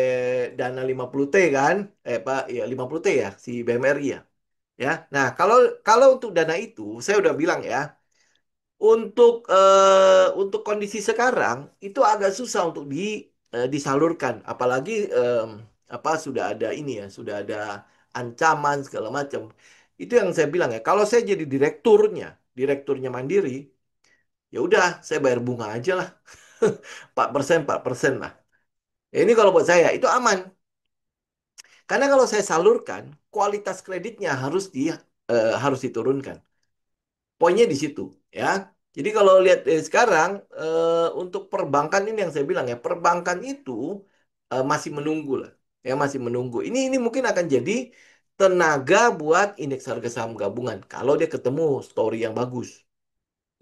dana 50T kan? Pak, ya 50T ya, si BMRI ya. Ya. Nah, kalau kalau untuk dana itu, saya udah bilang ya. Untuk kondisi sekarang itu agak susah untuk disalurkan, apalagi apa sudah ada ini ya, sudah ada ancaman segala macam. Itu yang saya bilang ya, kalau saya jadi direkturnya Mandiri, ya udah saya bayar bunga aja lah, 4% lah. Ya, ini kalau buat saya itu aman, karena kalau saya salurkan, kualitas kreditnya harus diturunkan. Poinnya di situ ya. Jadi kalau lihat sekarang untuk perbankan ini yang saya bilang ya, perbankan itu masih menunggu lah. Ya masih menunggu. Ini mungkin akan jadi tenaga buat indeks harga saham gabungan kalau dia ketemu story yang bagus.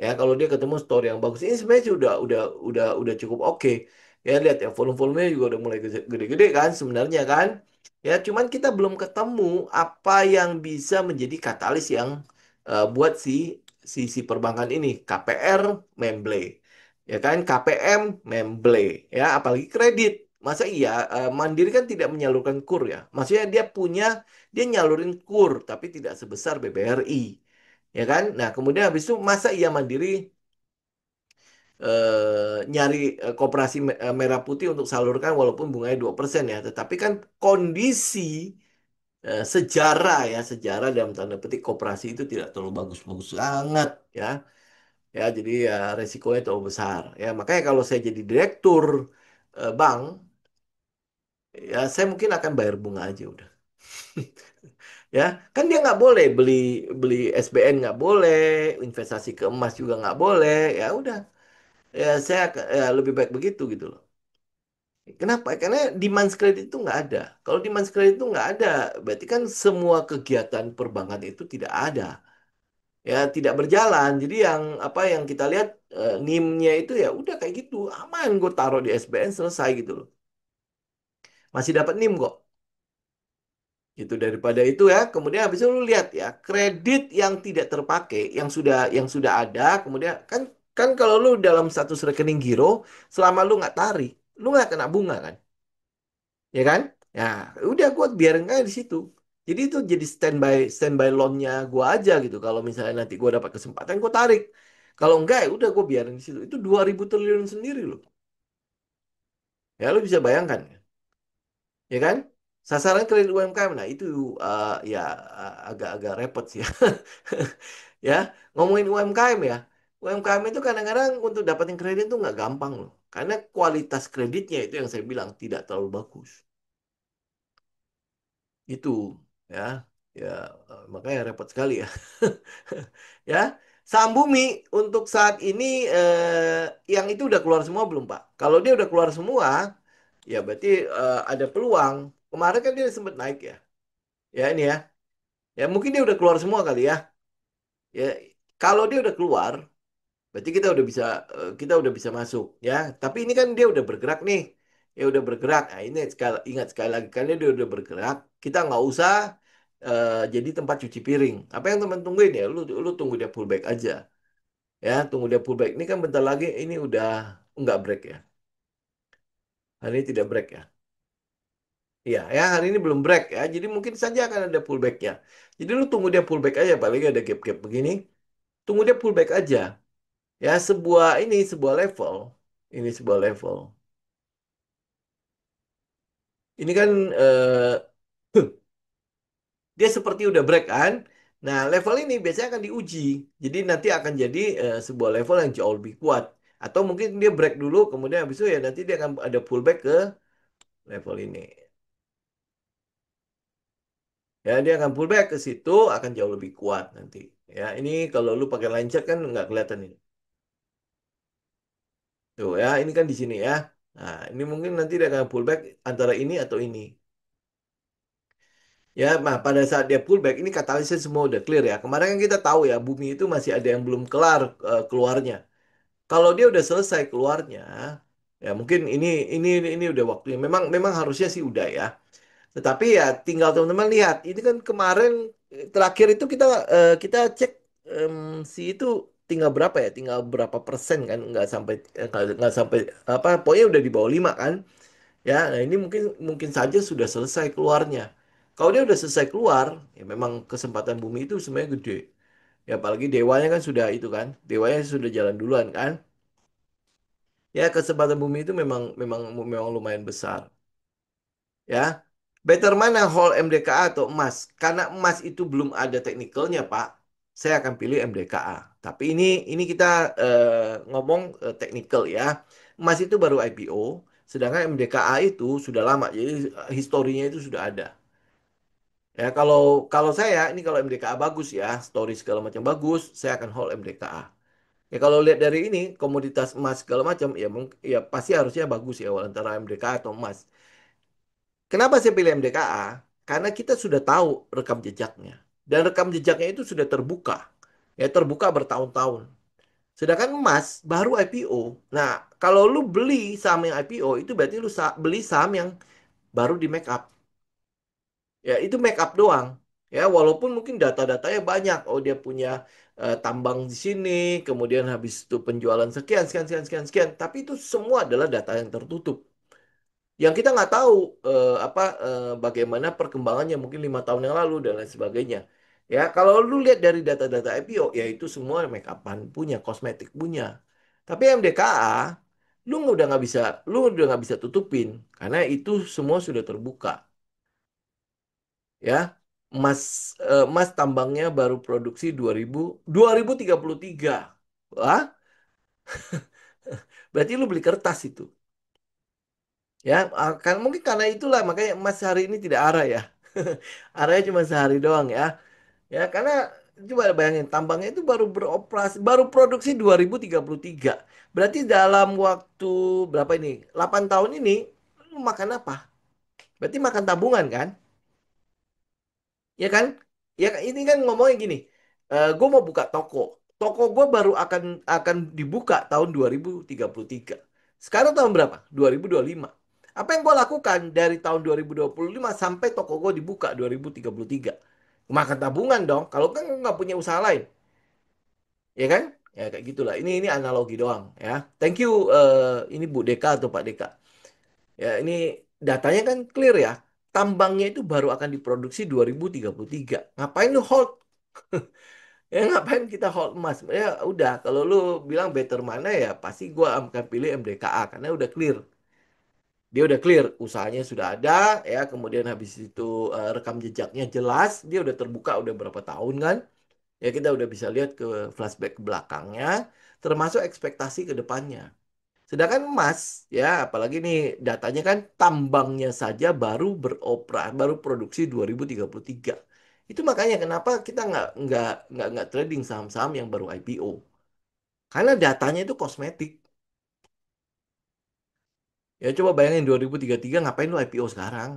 Ya, kalau dia ketemu story yang bagus, ini sebenarnya sih udah cukup oke. Ya, lihat ya volume-volumenya juga udah mulai gede-gede kan sebenarnya kan. Ya, cuman kita belum ketemu apa yang bisa menjadi katalis yang buat si perbankan ini, KPR memble. Ya kan, KPM memble. Ya, apalagi kredit. Masa iya Mandiri kan tidak menyalurkan kur ya. Maksudnya dia nyalurin kur tapi tidak sebesar BBRI. Ya kan? Nah, kemudian habis itu masa iya Mandiri nyari koperasi merah putih untuk salurkan walaupun bunganya 2% ya. Tetapi kan kondisi sejarah dalam tanda petik koperasi itu tidak terlalu bagus-bagus sangat ya. Ya, jadi ya resikonya terlalu besar. Ya, makanya kalau saya jadi direktur bank, ya saya mungkin akan bayar bunga aja udah. Ya, kan dia nggak boleh beli beli SBN nggak boleh, investasi ke emas juga nggak boleh. Ya udah, ya ya lebih baik begitu gitu loh. Kenapa? Karena demand kredit itu nggak ada. Kalau demand kredit itu nggak ada, berarti kan semua kegiatan perbankan itu tidak ada, ya tidak berjalan. Jadi yang kita lihat NIM-nya itu ya udah kayak gitu, aman gue taruh di SBN selesai gitu loh. Masih dapat NIM kok. Itu daripada itu ya. Kemudian habis itu lu lihat ya, kredit yang tidak terpakai, yang sudah ada, kemudian kan kalau lu dalam status rekening giro, selama lu nggak tarik, lu nggak kena bunga kan? Ya kan? Ya, udah gue biarin aja di situ. Jadi itu jadi standby loannya gue aja gitu. Kalau misalnya nanti gue dapat kesempatan, gue tarik. Kalau enggak, ya udah gue biarin di situ. Itu 2.000 triliun sendiri loh. Ya, lu bisa bayangkan, ya kan? Sasaran kredit UMKM, nah itu ya agak-agak repot sih ya. Ya, ngomongin UMKM ya. UMKM itu kadang-kadang untuk dapetin kredit itu nggak gampang loh. Karena kualitas kreditnya itu yang saya bilang tidak terlalu bagus. Itu ya, ya makanya repot sekali ya. Ya, saham bumi untuk saat ini yang itu udah keluar semua belum Pak? Kalau dia udah keluar semua, ya berarti ada peluang. Kemarin kan dia sempat naik ya. Ya ini ya. Ya mungkin dia udah keluar semua kali ya. Ya kalau dia udah keluar, berarti kita udah bisa masuk ya. Tapi ini kan dia udah bergerak nih. Ya udah bergerak. Nah, ini ingat sekali lagi karena dia udah bergerak, kita nggak usah jadi tempat cuci piring. Apa yang teman tungguin ya? Lu tunggu dia pullback aja. Ya, tunggu dia pullback. Ini kan bentar lagi ini udah nggak break ya. Hari ini tidak break ya. Iya, ya hari ini belum break ya. Jadi mungkin saja akan ada pullbacknya. Jadi lu tunggu dia pullback aja. Apalagi ada gap-gap begini. Tunggu dia pullback aja. Ya, sebuah level. Ini sebuah level. Ini kan dia seperti udah break kan. Nah, level ini biasanya akan diuji. Jadi nanti akan jadi sebuah level yang jauh lebih kuat. Atau mungkin dia break dulu, kemudian habis itu ya nanti dia akan ada pullback ke level ini. Ya, dia akan pullback ke situ, akan jauh lebih kuat nanti. Ya, ini kalau lu pakai line chart kan nggak kelihatan ini. Tuh ya, ini kan di sini ya. Nah, ini mungkin nanti dia akan pullback antara ini atau ini. Ya, nah pada saat dia pullback, ini katalisnya semua udah clear ya. Kemarin kan kita tahu ya, bumi itu masih ada yang belum kelar keluarnya. Kalau dia udah selesai keluarnya, Ya mungkin ini udah waktunya. Memang memang harusnya sih udah ya. Tetapi ya tinggal teman-teman lihat. Ini kan kemarin terakhir itu kita cek em, si itu tinggal berapa ya? Tinggal berapa persen kan? Nggak sampai apa? Pokoknya udah di bawah 5 kan? Ya, nah ini mungkin mungkin saja sudah selesai keluarnya. Kalau dia udah selesai keluar, ya memang kesempatan bumi itu sebenarnya gede. Ya apalagi dewanya kan sudah itu kan, dewanya sudah jalan duluan kan. Ya kesempatan bumi itu memang memang memang lumayan besar. Ya, better mana Hall MDKA atau emas? Karena emas itu belum ada teknikalnya, Pak. Saya akan pilih MDKA. Tapi ini kita ngomong teknikal ya. Emas itu baru IPO, sedangkan MDKA itu sudah lama. Jadi historinya itu sudah ada. Ya, kalau saya ini kalau MDKA bagus ya, story segala macam bagus, saya akan hold MDKA. Ya kalau lihat dari ini komoditas emas segala macam ya ya pasti harusnya bagus ya antara MDKA atau emas. Kenapa saya pilih MDKA? Karena kita sudah tahu rekam jejaknya. Dan rekam jejaknya itu sudah terbuka. Ya terbuka bertahun-tahun. Sedangkan emas baru IPO. Nah, kalau lu beli saham yang IPO itu berarti lu beli saham yang baru di make up. Ya, itu make up doang. Ya, walaupun mungkin data-datanya banyak. Oh, dia punya tambang di sini, kemudian habis itu penjualan sekian, sekian, sekian, sekian, sekian. Tapi itu semua adalah data yang tertutup. Yang kita nggak tahu bagaimana perkembangannya mungkin 5 tahun yang lalu dan lain sebagainya. Ya, kalau lu lihat dari data-data IPO, ya itu semua make upan punya, kosmetik punya. Tapi MDKA, lu udah nggak bisa tutupin karena itu semua sudah terbuka. Ya, emas tambangnya baru produksi 2033. Wah, berarti lu beli kertas itu. Ya, kan mungkin karena itulah makanya emas hari ini tidak arah ya. Arahnya cuma sehari doang ya. Ya, karena coba bayangin tambangnya itu baru beroperasi, baru produksi 2033. Berarti dalam waktu berapa ini? 8 tahun ini lu makan apa? Berarti makan tabungan kan? Ya kan? Ya ini kan ngomongnya gini, gue mau buka toko. Toko gue baru akan dibuka tahun 2033. Sekarang tahun berapa? 2025. Apa yang gue lakukan dari tahun 2025 sampai toko gue dibuka 2033? Makan tabungan dong. Kalau kan nggak punya usaha lain, ya kan? Ya kayak gitulah. Ini analogi doang ya. Thank you ini Bu Deka atau Pak Deka. Ya ini datanya kan clear ya. Tambangnya itu baru akan diproduksi 2033. Ngapain lu hold? Ya ngapain kita hold emas? Ya udah, kalau lu bilang better mana ya pasti gua akan pilih MDKA karena udah clear. Dia udah clear, usahanya sudah ada ya, kemudian habis itu rekam jejaknya jelas, dia udah terbuka udah berapa tahun kan? Ya kita udah bisa lihat ke flashback ke belakangnya, termasuk ekspektasi ke depannya. Sedangkan emas, ya apalagi nih datanya kan tambangnya saja baru produksi 2033. Itu makanya kenapa kita nggak trading saham-saham yang baru IPO. Karena datanya itu kosmetik. Ya coba bayangin 2033 ngapain lu IPO sekarang?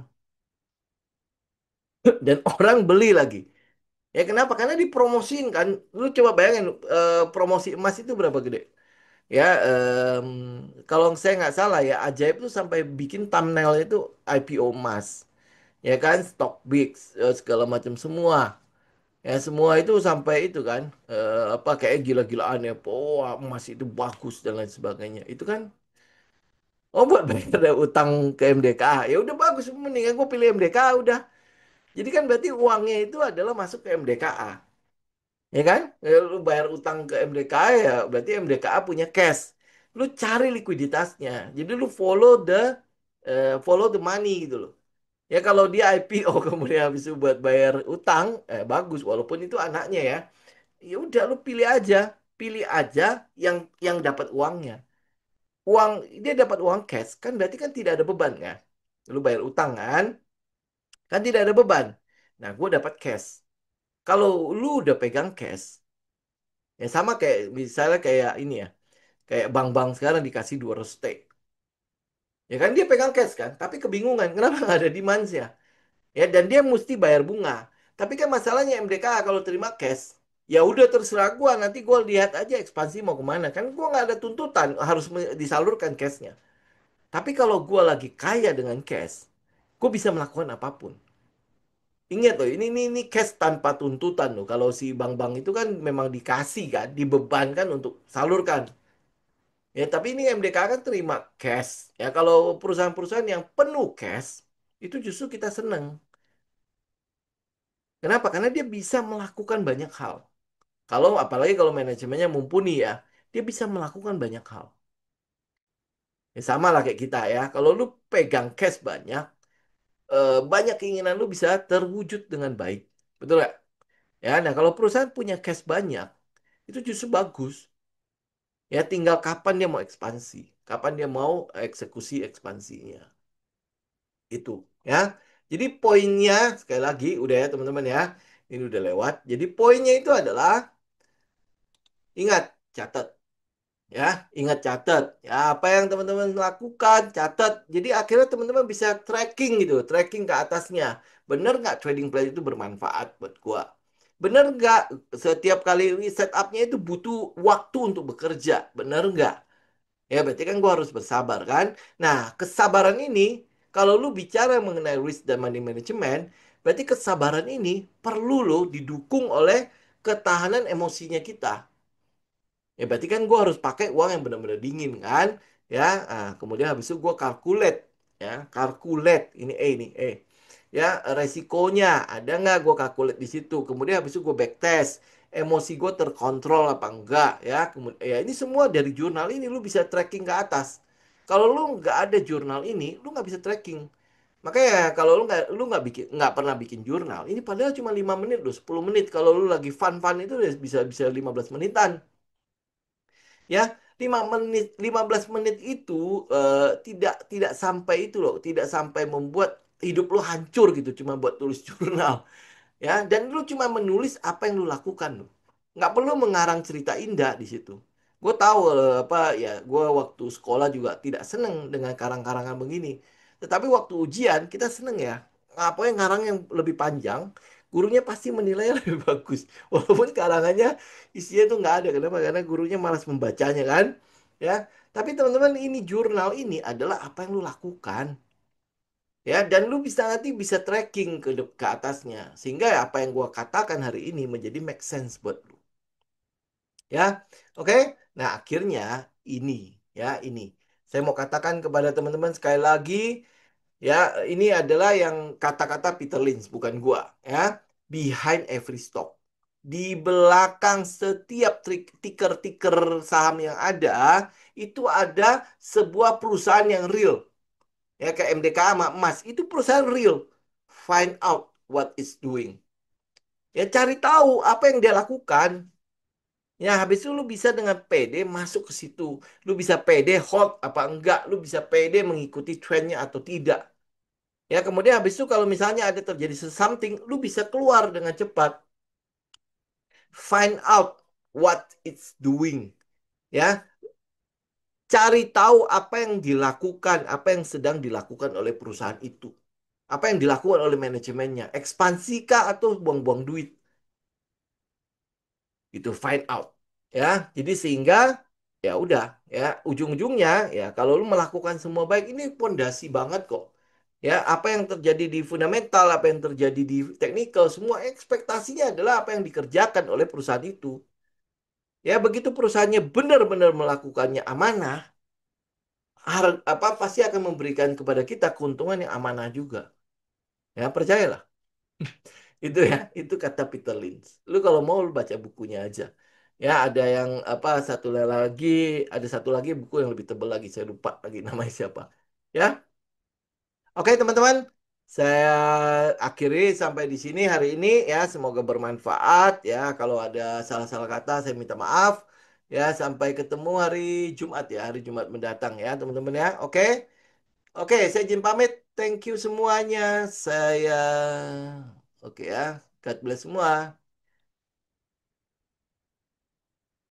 Dan orang beli lagi. Ya kenapa? Karena dipromosin kan. Lu coba bayangin promosi emas itu berapa gede? Ya, kalau saya nggak salah ya, Ajaib tuh sampai bikin thumbnail itu IPO emas, ya kan, stock big, segala macam semua, ya semua itu sampai itu kan, apa kayak gila-gilaan ya, wah emas itu bagus dan lain sebagainya, itu kan, oh buat bayar ada utang ke MDKA, ya udah bagus, mendingan gue pilih MDKA udah, jadi kan berarti uangnya itu adalah masuk ke MDKA. Ya kan? Ya, lu bayar utang ke MDKA ya berarti MDKA punya cash. Lu cari likuiditasnya. Jadi lu follow the money gitu loh. Ya kalau dia IPO kemudian habis itu buat bayar utang, bagus walaupun itu anaknya ya. Ya udah lu pilih aja yang dapat uangnya. Uang dia dapat uang cash kan berarti kan tidak ada beban kan. Lu bayar utang kan tidak ada beban. Nah, gue dapat cash. Kalau lu udah pegang cash, ya sama kayak misalnya kayak ini ya. Kayak bank-bank sekarang dikasih 200 T. Ya kan dia pegang cash kan, tapi kebingungan kenapa nggak ada demand-nya. Ya dan dia mesti bayar bunga. Tapi kan masalahnya MDK kalau terima cash, ya udah terserah gua nanti gua lihat aja ekspansi mau kemana. Kan gua nggak ada tuntutan harus disalurkan cashnya. Tapi kalau gue lagi kaya dengan cash, gue bisa melakukan apapun. Ingat loh, ini cash tanpa tuntutan loh. Kalau si bank-bank itu kan memang dikasih kan, dibebankan untuk salurkan. Ya, tapi ini MDK kan terima cash. Ya, kalau perusahaan-perusahaan yang penuh cash, itu justru kita seneng. Kenapa? Karena dia bisa melakukan banyak hal. Kalau apalagi kalau manajemennya mumpuni ya, dia bisa melakukan banyak hal. Ya, sama lah kayak kita ya. Kalau lu pegang cash banyak, banyak keinginan lu bisa terwujud dengan baik. Betul nggak? Ya, nah kalau perusahaan punya cash banyak, itu justru bagus. Ya, tinggal kapan dia mau ekspansi, kapan dia mau eksekusi ekspansinya. Itu, ya. Jadi poinnya sekali lagi udah ya teman-teman ya. Ini udah lewat. Jadi poinnya itu adalah ingat, catat. Ya, ingat catat. Ya, apa yang teman-teman lakukan, catat. Jadi akhirnya teman-teman bisa tracking gitu, tracking ke atasnya. Bener nggak trading plan itu bermanfaat buat gua? Bener nggak setiap kali setupnya itu butuh waktu untuk bekerja? Bener nggak? Ya, berarti kan gua harus bersabar kan? Nah, kesabaran ini, kalau lu bicara mengenai risk dan money management, berarti kesabaran ini perlu lo didukung oleh ketahanan emosinya kita. Ya berarti kan gue harus pakai uang yang benar-benar dingin kan. Ya, kemudian habis itu gue calculate. Ya, calculate. Ini E. Ya, resikonya ada nggak gue calculate di situ. Kemudian habis itu gue backtest. Emosi gue terkontrol apa enggak. Ya, kemudian ya ini semua dari jurnal ini lu bisa tracking ke atas. Kalau lu nggak ada jurnal ini, lu nggak bisa tracking. Makanya kalau lu nggak nggak pernah bikin jurnal, ini padahal cuma 5 menit loh, 10 menit. Kalau lu lagi fun-fun itu udah bisa bisa 15 menitan. Ya, 15 menit itu tidak tidak sampai itu loh, tidak sampai membuat hidup lo hancur gitu cuma buat tulis jurnal. Ya, dan lu cuma menulis apa yang lu lakukan loh. Nggak perlu mengarang cerita indah di situ. Gue tahu apa ya, gue waktu sekolah juga tidak seneng dengan karang-karangan begini. Tetapi waktu ujian kita seneng ya. Apa yang ngarang yang lebih panjang, gurunya pasti menilai lebih bagus. Walaupun karangannya isinya tuh nggak ada. Kenapa? Karena gurunya malas membacanya kan. Ya, tapi teman-teman ini jurnal ini adalah apa yang lu lakukan. Ya, dan lu bisa nanti bisa tracking ke atasnya. Sehingga apa yang gua katakan hari ini menjadi make sense buat lu. Ya, oke. Nah, akhirnya ini, ya ini. Saya mau katakan kepada teman-teman sekali lagi, ya ini adalah yang kata-kata Peter Lynch, bukan gua. Ya, behind every stock. Di belakang setiap ticker-ticker saham yang ada, itu ada sebuah perusahaan yang real. Ya kayak MDK sama emas itu perusahaan real. Find out what it's doing. Ya cari tahu apa yang dia lakukan. Ya habis itu lu bisa dengan PD masuk ke situ. Lu bisa PD hold apa enggak. Lu bisa PD mengikuti trennya atau tidak. Ya kemudian habis itu kalau misalnya ada terjadi something, lu bisa keluar dengan cepat. Find out what it's doing. Ya, cari tahu apa yang dilakukan, apa yang sedang dilakukan oleh perusahaan itu. Apa yang dilakukan oleh manajemennya? Ekspansi kah atau buang-buang duit? Itu find out. Ya, jadi sehingga ya udah ya ujung-ujungnya ya kalau lu melakukan semua baik ini pondasi banget kok. Ya, apa yang terjadi di fundamental, apa yang terjadi di teknikal, semua ekspektasinya adalah apa yang dikerjakan oleh perusahaan itu. Ya, begitu perusahaannya benar-benar melakukannya amanah, apa pasti akan memberikan kepada kita keuntungan yang amanah juga. Ya, percayalah. Itu ya, itu kata Peter Lynch. Lu kalau mau lu baca bukunya aja. Ya, ada yang apa lagi, ada satu lagi buku yang lebih tebal lagi, saya lupa lagi namanya siapa. Ya. Oke, teman-teman. Saya akhiri sampai di sini hari ini ya, semoga bermanfaat ya. Kalau ada salah-salah kata saya minta maaf. Ya, sampai ketemu hari Jumat ya, hari Jumat mendatang ya, teman-teman ya. Oke. Oke, saya izin pamit. Thank you semuanya. Saya oke ya. God bless semua.